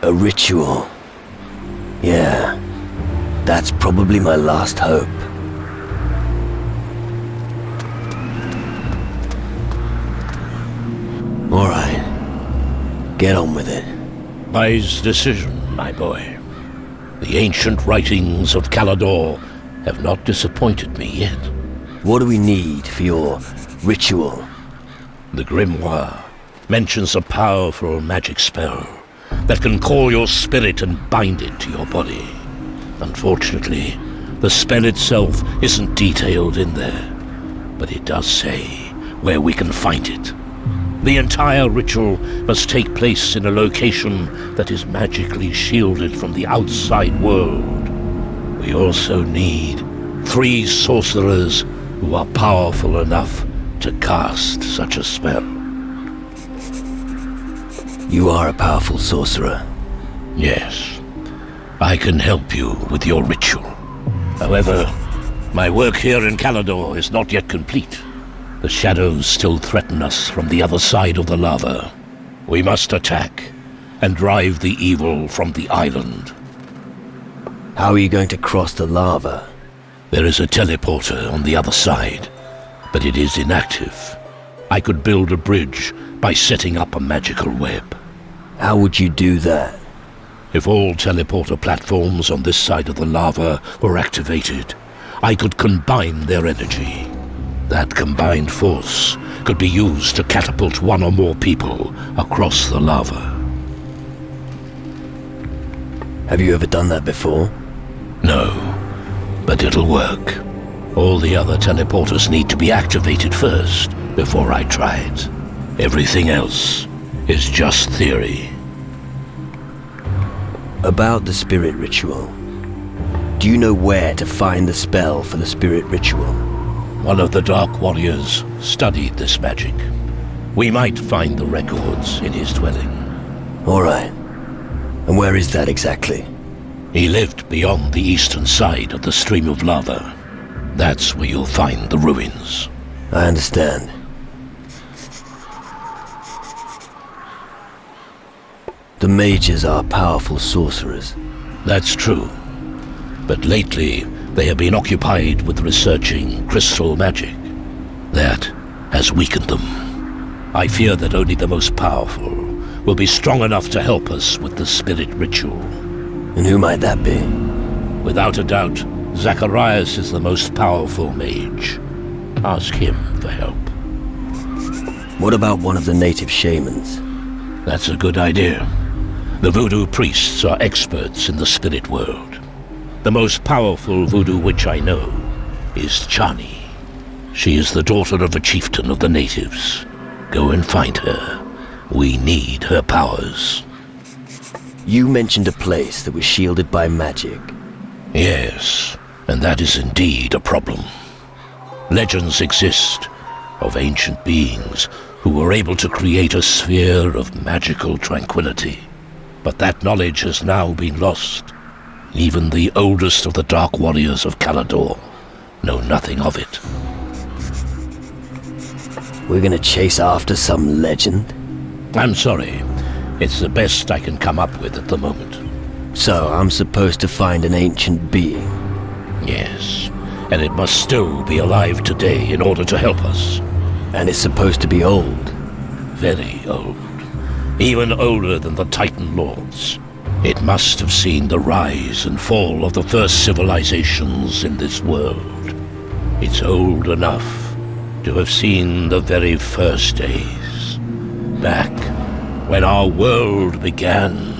A ritual. Yeah, that's probably my last hope. All right, get on with it. Wise decision, my boy. The ancient writings of Calador have not disappointed me yet. What do we need for your ritual? The grimoire mentions a powerful magic spell that can call your spirit and bind it to your body. Unfortunately, the spell itself isn't detailed in there, but it does say where we can find it. The entire ritual must take place in a location that is magically shielded from the outside world. We also need 3 sorcerers who are powerful enough to cast such a spell. You are a powerful sorcerer. Yes. I can help you with your ritual. However, my work here in Calidor is not yet complete. The shadows still threaten us from the other side of the lava. We must attack and drive the evil from the island. How are you going to cross the lava? There is a teleporter on the other side, but it is inactive. I could build a bridge by setting up a magical web. How would you do that? If all teleporter platforms on this side of the lava were activated, I could combine their energy. That combined force could be used to catapult 1 or more people across the lava. Have you ever done that before? No, but it'll work. All the other teleporters need to be activated first before I try it. Everything else is just theory. About the spirit ritual. Do you know where to find the spell for the spirit ritual? One of the Dark Warriors studied this magic. We might find the records in his dwelling. All right. And where is that exactly? He lived beyond the eastern side of the stream of lava. That's where you'll find the ruins. I understand. The mages are powerful sorcerers. That's true. But lately, they have been occupied with researching crystal magic. That has weakened them. I fear that only the most powerful will be strong enough to help us with the spirit ritual. And who might that be? Without a doubt, Zacharias is the most powerful mage. Ask him for help. What about one of the native shamans? That's a good idea. The voodoo priests are experts in the spirit world. The most powerful voodoo witch I know is Chani. She is the daughter of a chieftain of the natives. Go and find her. We need her powers. You mentioned a place that was shielded by magic. Yes, and that is indeed a problem. Legends exist of ancient beings who were able to create a sphere of magical tranquility. But that knowledge has now been lost. Even the oldest of the Dark Warriors of Calidor know nothing of it. We're gonna chase after some legend? I'm sorry. It's the best I can come up with at the moment. So I'm supposed to find an ancient being? Yes, and it must still be alive today in order to help us. And it's supposed to be old? Very old. Even older than the Titan Lords. It must have seen the rise and fall of the first civilizations in this world. It's old enough to have seen the very first days. Back when our world began.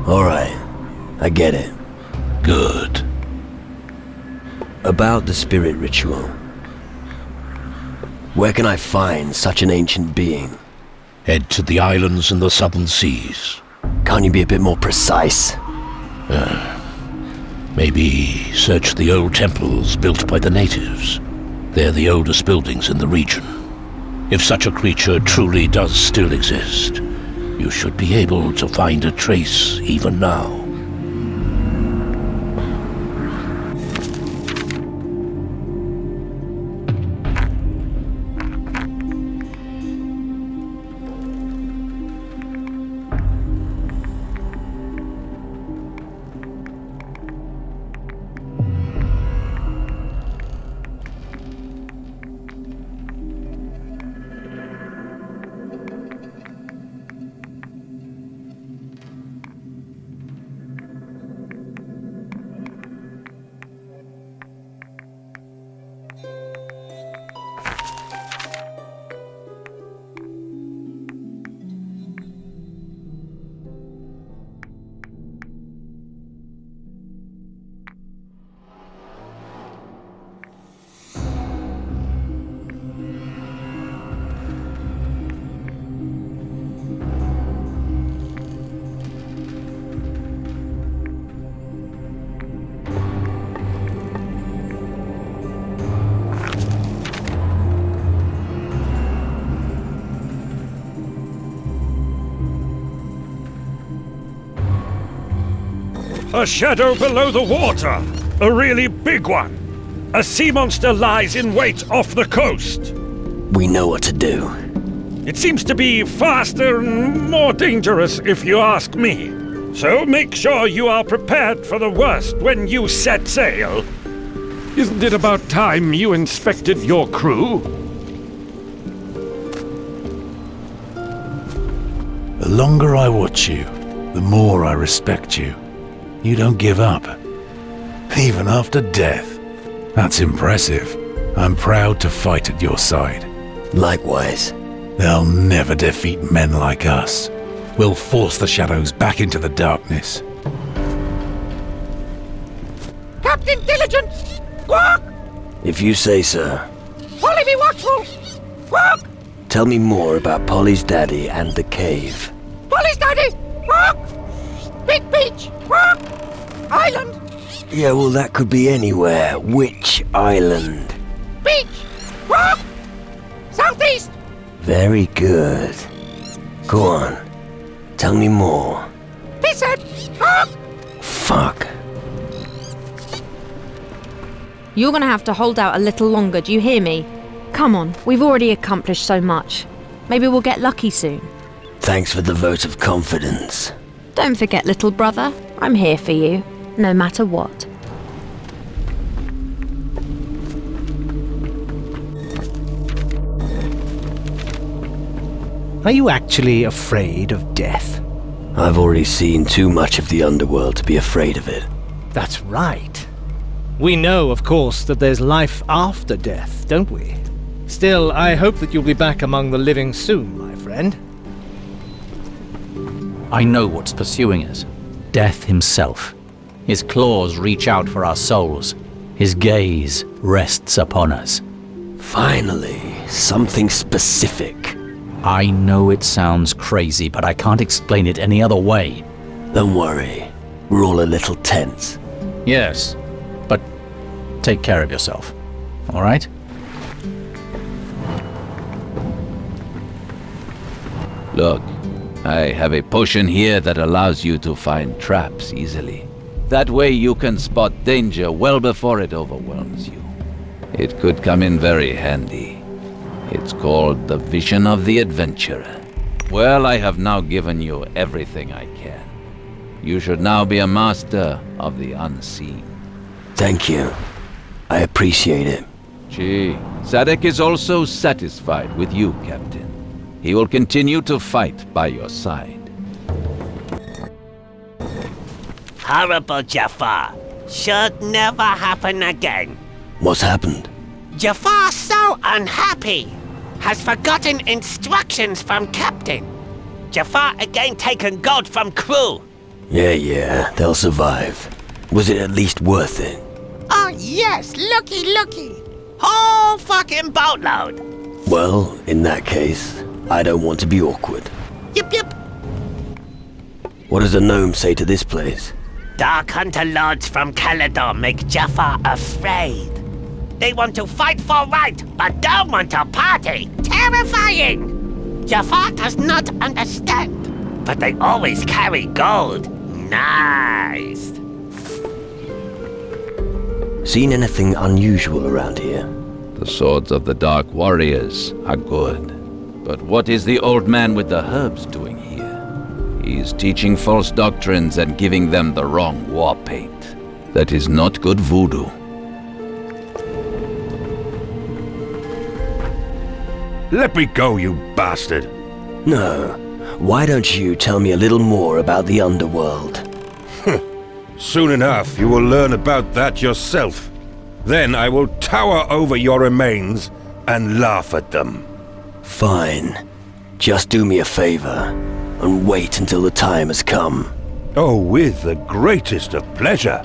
All right, I get it. Good. About the spirit ritual. Where can I find such an ancient being? Head to the islands in the southern seas. Can't you be a bit more precise? Maybe search the old temples built by the natives. They're the oldest buildings in the region. If such a creature truly does still exist, you should be able to find a trace even now. A shadow below the water. A really big one. A sea monster lies in wait off the coast. We know what to do. It seems to be faster and more dangerous, if you ask me. So make sure you are prepared for the worst when you set sail. Isn't it about time you inspected your crew? The longer I watch you, the more I respect you. You don't give up, even after death. That's impressive. I'm proud to fight at your side. Likewise. They'll never defeat men like us. We'll force the shadows back into the darkness. Captain Diligence! Squawk! If you say so. Polly be watchful! Squawk! Tell me more about Polly's daddy and the cave. Polly's daddy! Squawk! Big beach! Squawk! Island! Yeah, well, that could be anywhere. Which island? Beach! Squawk! Southeast! Very good. Go on. Tell me more. He said, squawk! Fuck. You're gonna have to hold out a little longer, do you hear me? Come on, we've already accomplished so much. Maybe we'll get lucky soon. Thanks for the vote of confidence. Don't forget, little brother, I'm here for you, no matter what. Are you actually afraid of death? I've already seen too much of the underworld to be afraid of it. That's right. We know, of course, that there's life after death, don't we? Still, I hope that you'll be back among the living soon, my friend. I know what's pursuing us. Death himself. His claws reach out for our souls. His gaze rests upon us. Finally, something specific. I know it sounds crazy, but I can't explain it any other way. Don't worry. We're all a little tense. Yes, but take care of yourself, all right? Look, I have a potion here that allows you to find traps easily. That way you can spot danger well before it overwhelms you. It could come in very handy. It's called the Vision of the Adventurer. Well, I have now given you everything I can. You should now be a master of the unseen. Thank you. I appreciate it. Gee, Sadek is also satisfied with you, Captain. He will continue to fight by your side. Horrible Jafar. Should never happen again. What's happened? Jafar's so unhappy. Has forgotten instructions from Captain. Jafar again taken gold from crew. Yeah, they'll survive. Was it at least worth it? Oh yes, looky. Whole fucking boatload. Well, in that case, I don't want to be awkward. Yep. What does the gnome say to this place? Dark Hunter lords from Calidor make Jafar afraid. They want to fight for right, but don't want to party. Terrifying! Jafar does not understand, but they always carry gold. Nice. Seen anything unusual around here? The swords of the Dark Warriors are good. But what is the old man with the herbs doing here? He's teaching false doctrines and giving them the wrong war paint. That is not good voodoo. Let me go, you bastard! No. Why don't you tell me a little more about the underworld? Soon enough, you will learn about that yourself. Then I will tower over your remains and laugh at them. Fine. Just do me a favor, and wait until the time has come. Oh, with the greatest of pleasure.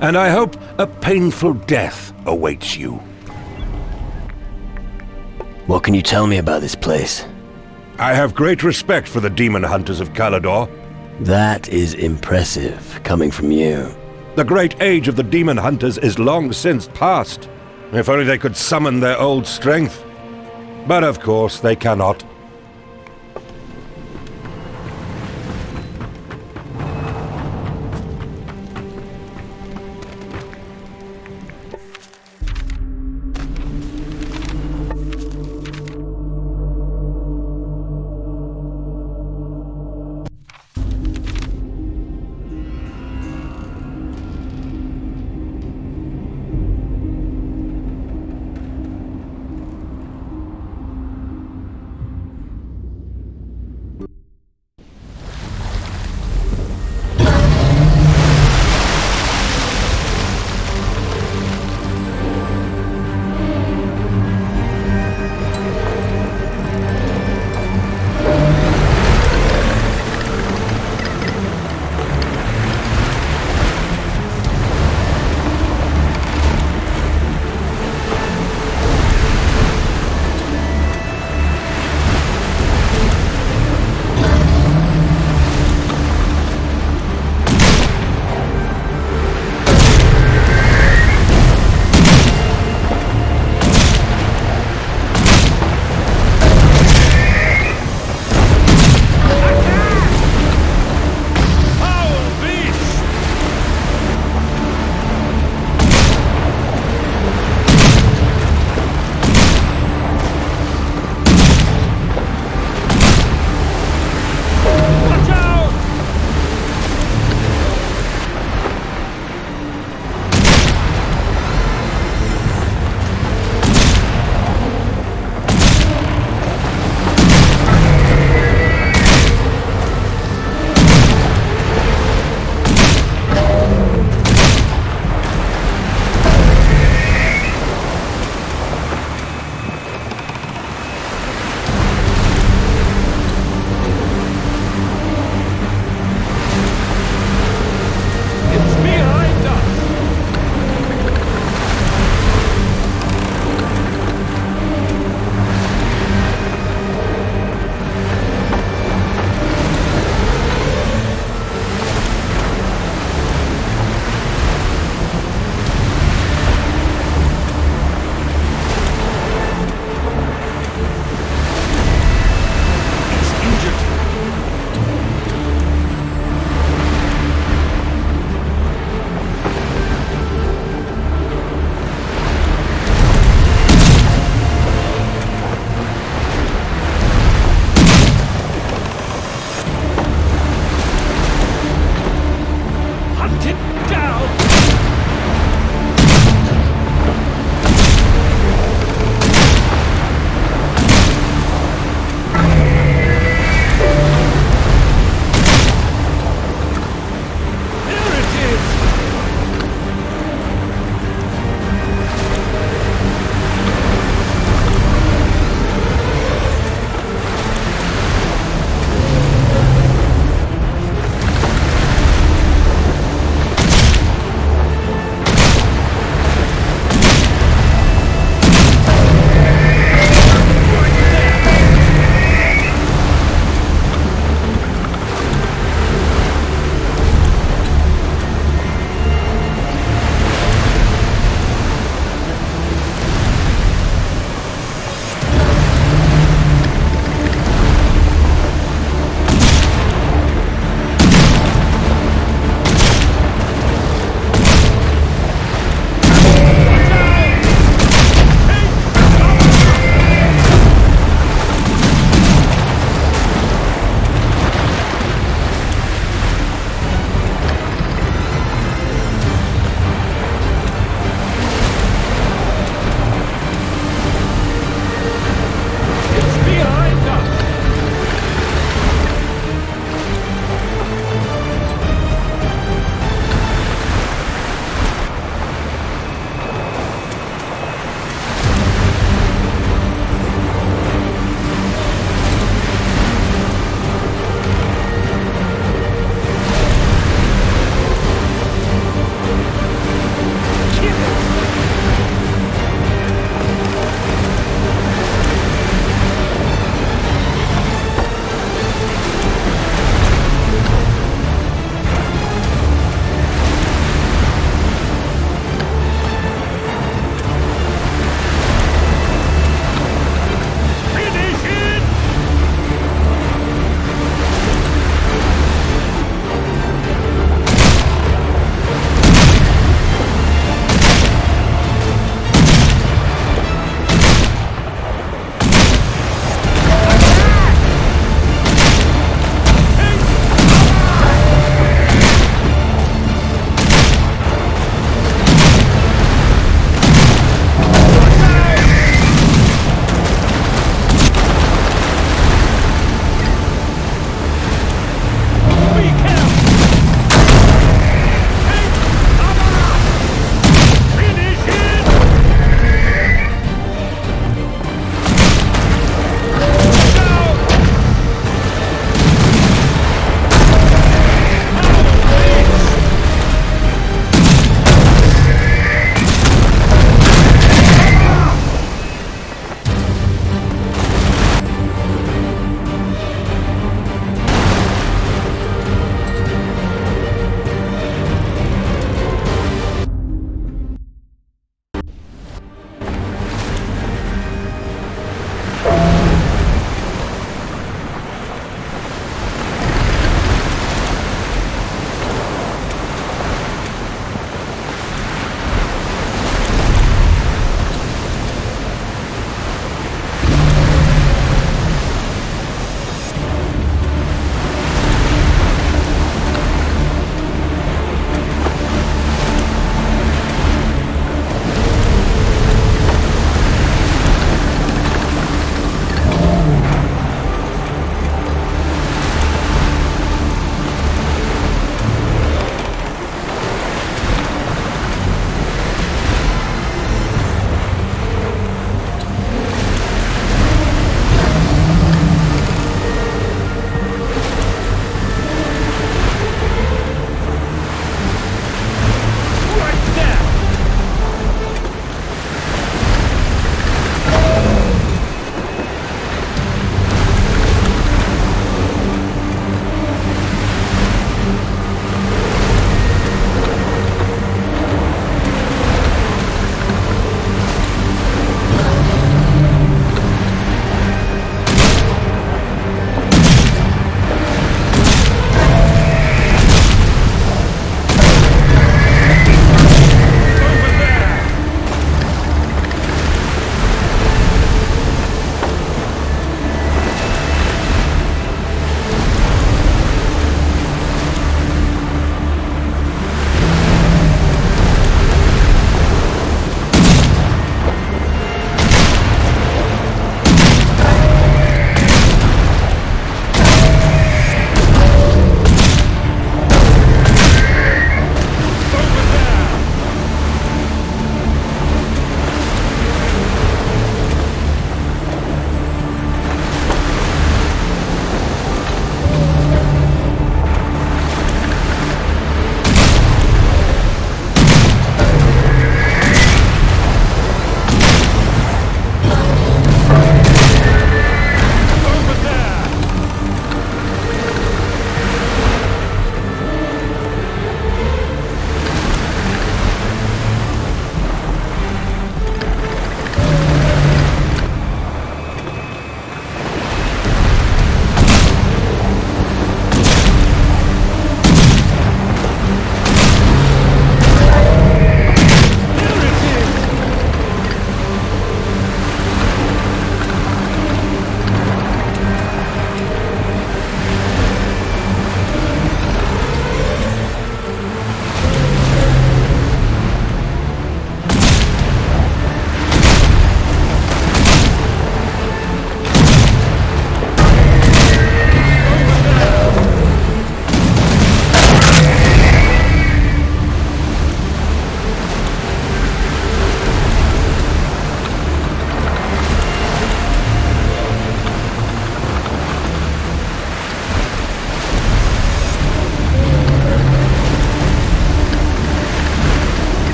And I hope a painful death awaits you. What can you tell me about this place? I have great respect for the demon hunters of Calidor. That is impressive, coming from you. The great age of the demon hunters is long since past. If only they could summon their old strength. But of course they cannot.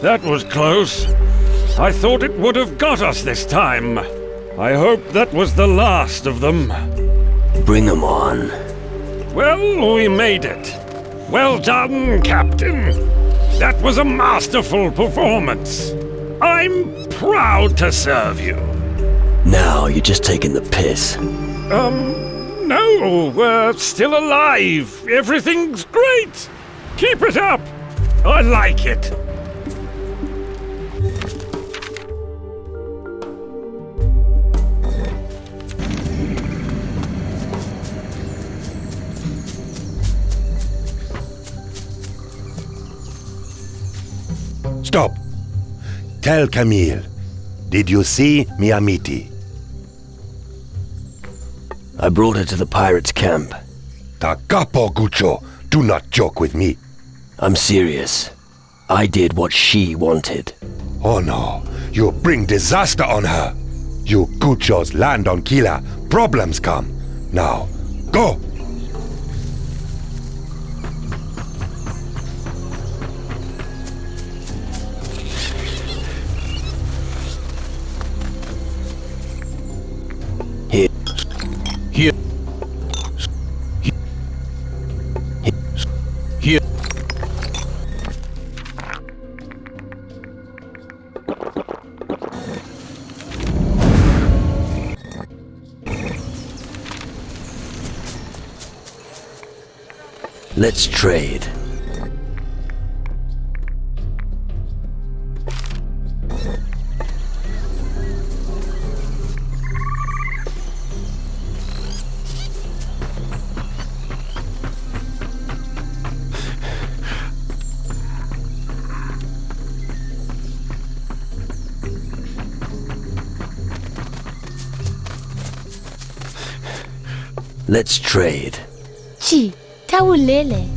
That was close. I thought it would have got us this time. I hope that was the last of them. Bring them on. Well, we made it. Well done, Captain. That was a masterful performance. I'm proud to serve you. Now you're just taking the piss. No, we're still alive. Everything's great. Keep it up. I like it. Stop. Tell Camille. Did you see Miamiti? I brought her to the pirates' camp. Da capo, Guccio. Do not joke with me. I'm serious. I did what she wanted. Oh no. You bring disaster on her. You Guccios land on Kila. Problems come. Now, go! Here. Here. Here. Let's trade. Let's trade. Chi, taulele.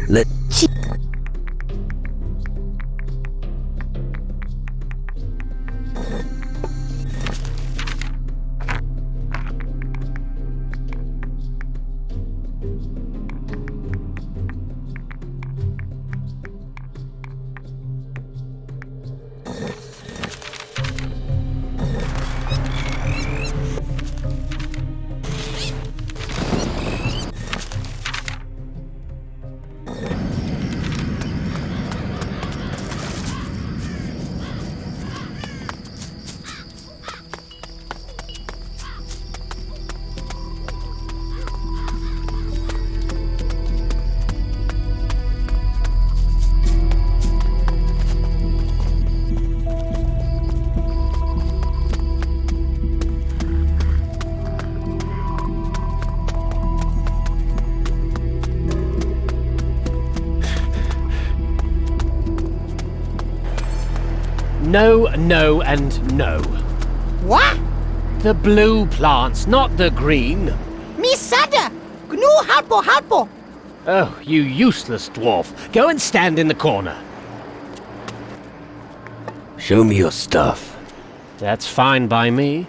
Let's... No, no, and no. What? The blue plants, not the green. Misada! Gnu halpo! Oh, you useless dwarf. Go and stand in the corner. Show me your stuff. That's fine by me.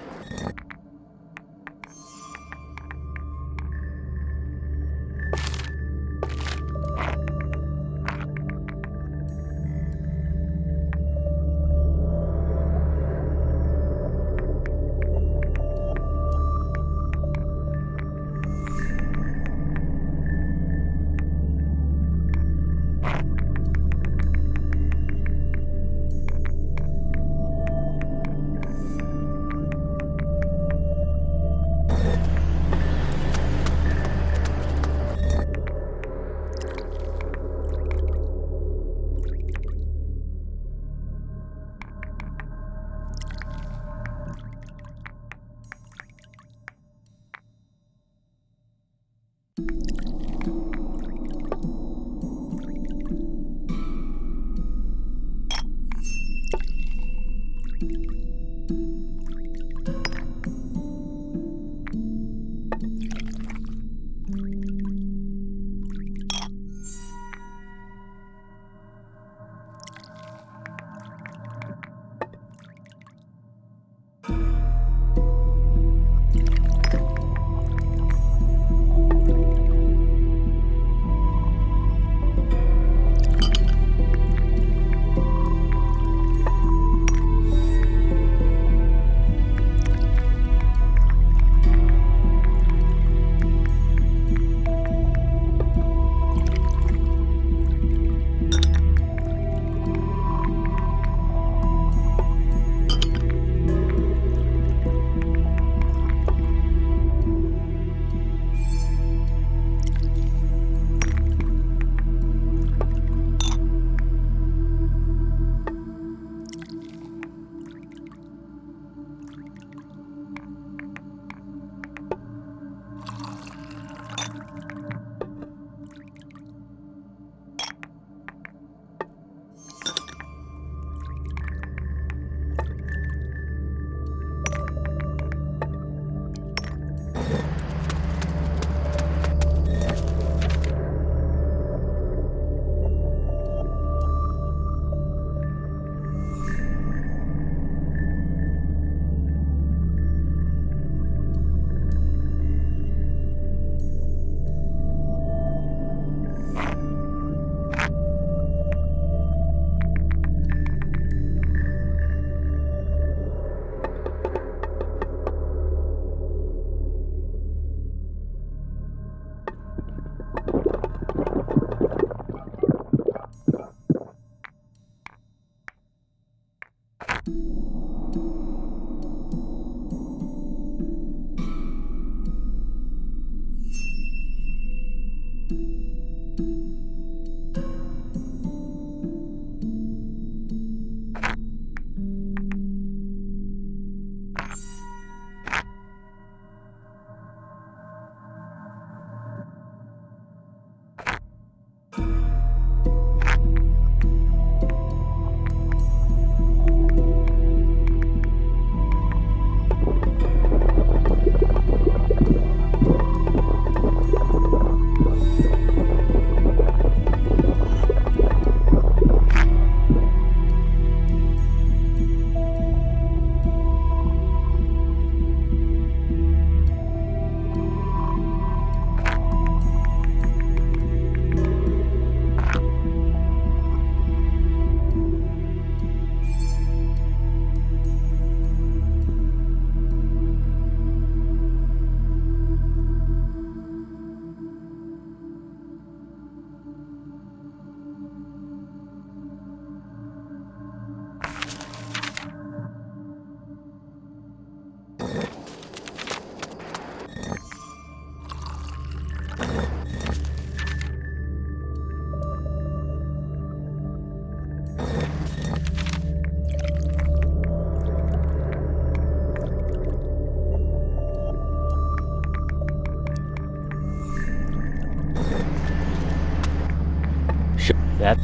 That...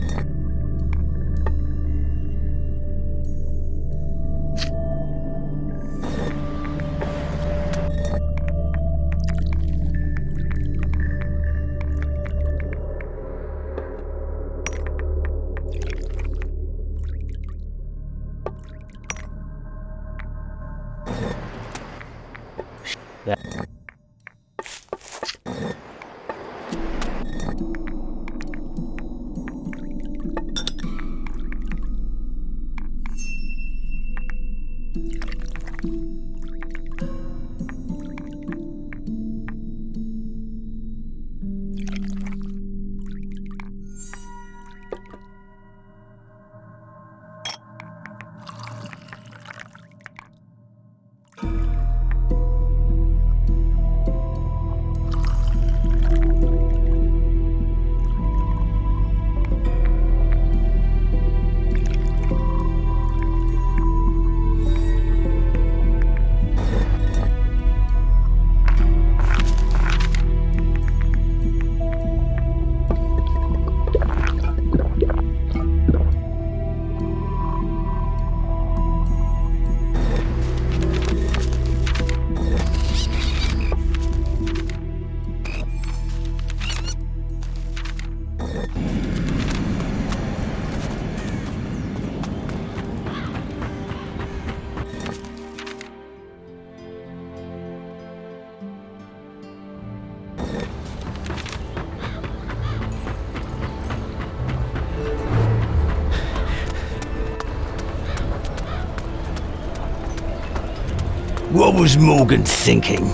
What was Morgan thinking?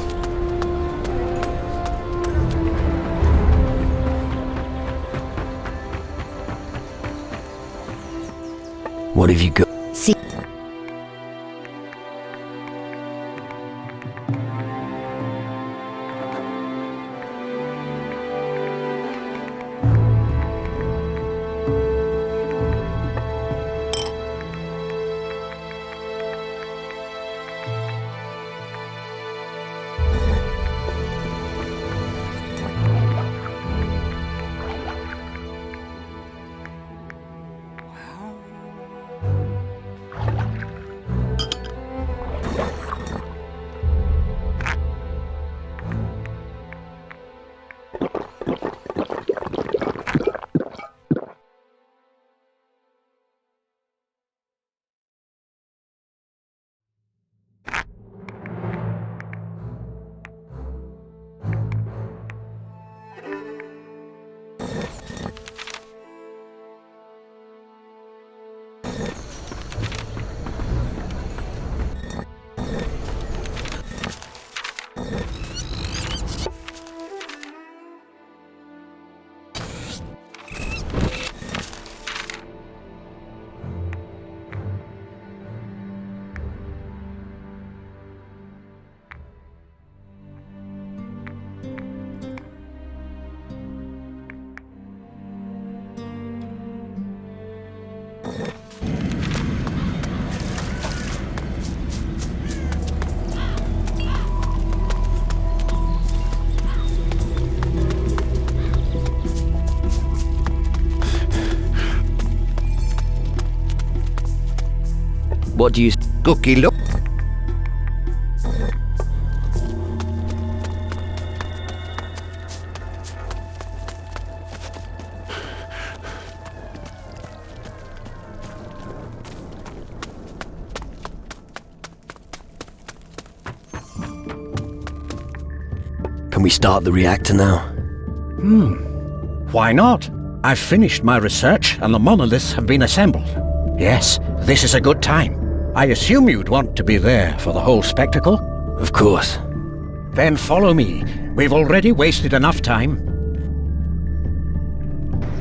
What have you got? See. What do you... Cookie look. Can we start the reactor now? Why not? I've finished my research and the monoliths have been assembled. Yes, this is a good time. I assume you'd want to be there for the whole spectacle? Of course. Then follow me. We've already wasted enough time.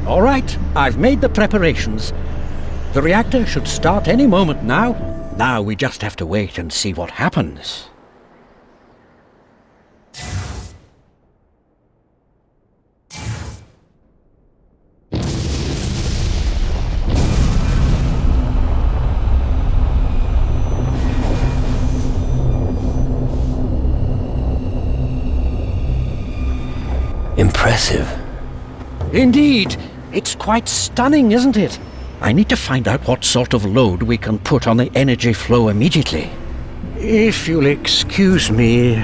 All right, I've made the preparations. The reactor should start any moment now. Now we just have to wait and see what happens. Impressive. Indeed. It's quite stunning, isn't it? I need to find out what sort of load we can put on the energy flow immediately. If you'll excuse me,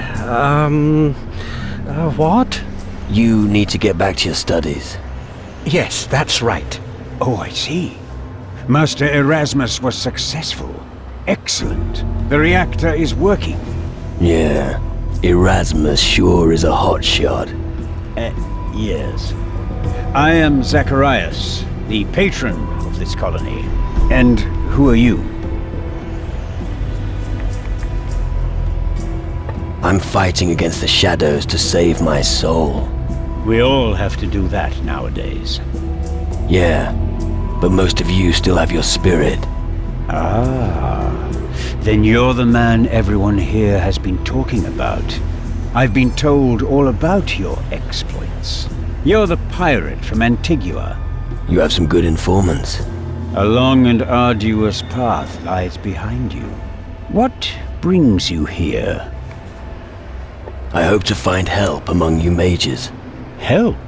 what? You need to get back to your studies. Yes, that's right. Oh, I see. Master Erasmus was successful. Excellent. The reactor is working. Yeah. Erasmus sure is a hotshot. Yes. I am Zacharias, the patron of this colony. And who are you? I'm fighting against the shadows to save my soul. We all have to do that nowadays. Yeah, but most of you still have your spirit. Ah, then you're the man everyone here has been talking about. I've been told all about your exploits. You're the pirate from Antigua. You have some good informants. A long and arduous path lies behind you. What brings you here? I hope to find help among you mages. Help?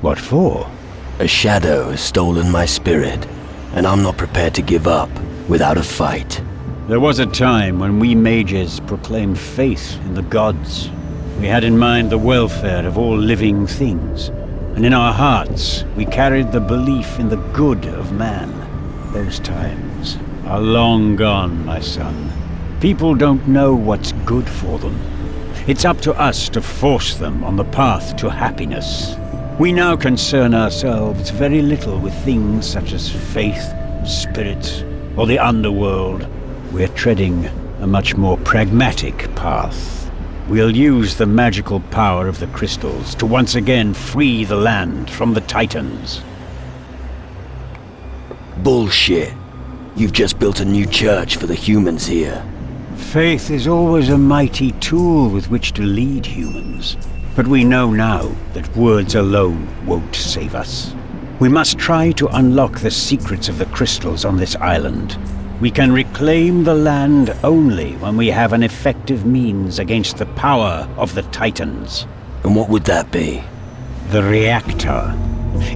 What for? A shadow has stolen my spirit, and I'm not prepared to give up without a fight. There was a time when we mages proclaimed faith in the gods. We had in mind the welfare of all living things, and in our hearts we carried the belief in the good of man. Those times are long gone, my son. People don't know what's good for them. It's up to us to force them on the path to happiness. We now concern ourselves very little with things such as faith, spirit, or the underworld. We're treading a much more pragmatic path. We'll use the magical power of the crystals to once again free the land from the Titans. Bullshit. You've just built a new church for the humans here. Faith is always a mighty tool with which to lead humans. But we know now that words alone won't save us. We must try to unlock the secrets of the crystals on this island. We can reclaim the land only when we have an effective means against the power of the Titans. And what would that be? The reactor.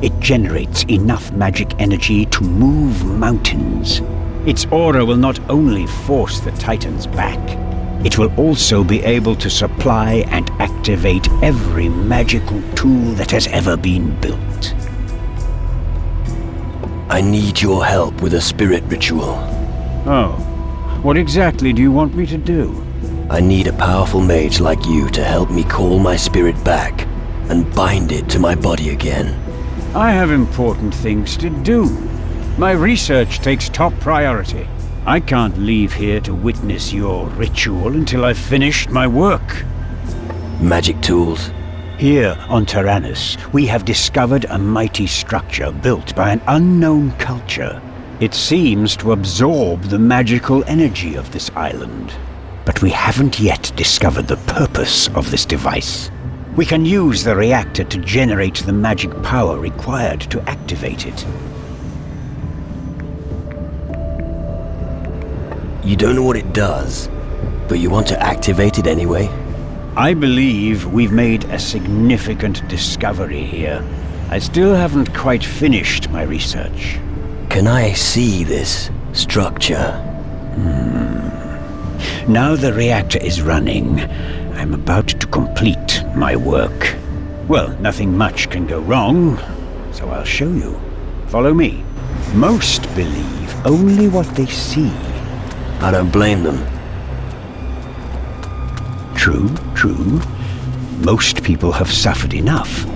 It generates enough magic energy to move mountains. Its aura will not only force the Titans back, it will also be able to supply and activate every magical tool that has ever been built. I need your help with a spirit ritual. Oh, what exactly do you want me to do? I need a powerful mage like you to help me call my spirit back and bind it to my body again. I have important things to do. My research takes top priority. I can't leave here to witness your ritual until I've finished my work. Magic tools? Here on Tyrannus, we have discovered a mighty structure built by an unknown culture. It seems to absorb the magical energy of this island. But we haven't yet discovered the purpose of this device. We can use the reactor to generate the magic power required to activate it. You don't know what it does, but you want to activate it anyway? I believe we've made a significant discovery here. I still haven't quite finished my research. Can I see this structure? Now the reactor is running, I'm about to complete my work. Well, nothing much can go wrong, so I'll show you. Follow me. Most believe only what they see. I don't blame them. True, true. Most people have suffered enough.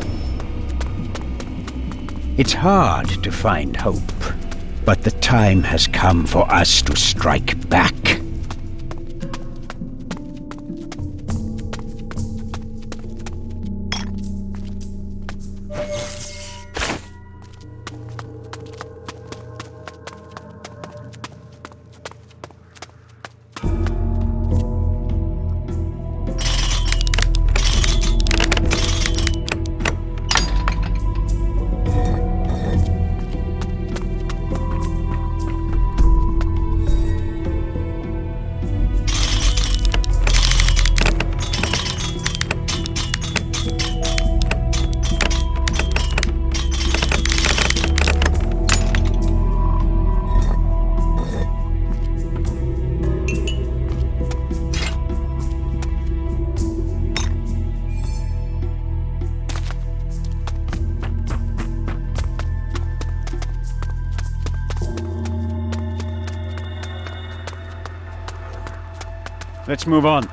It's hard to find hope, but the time has come for us to strike back. Let's move on.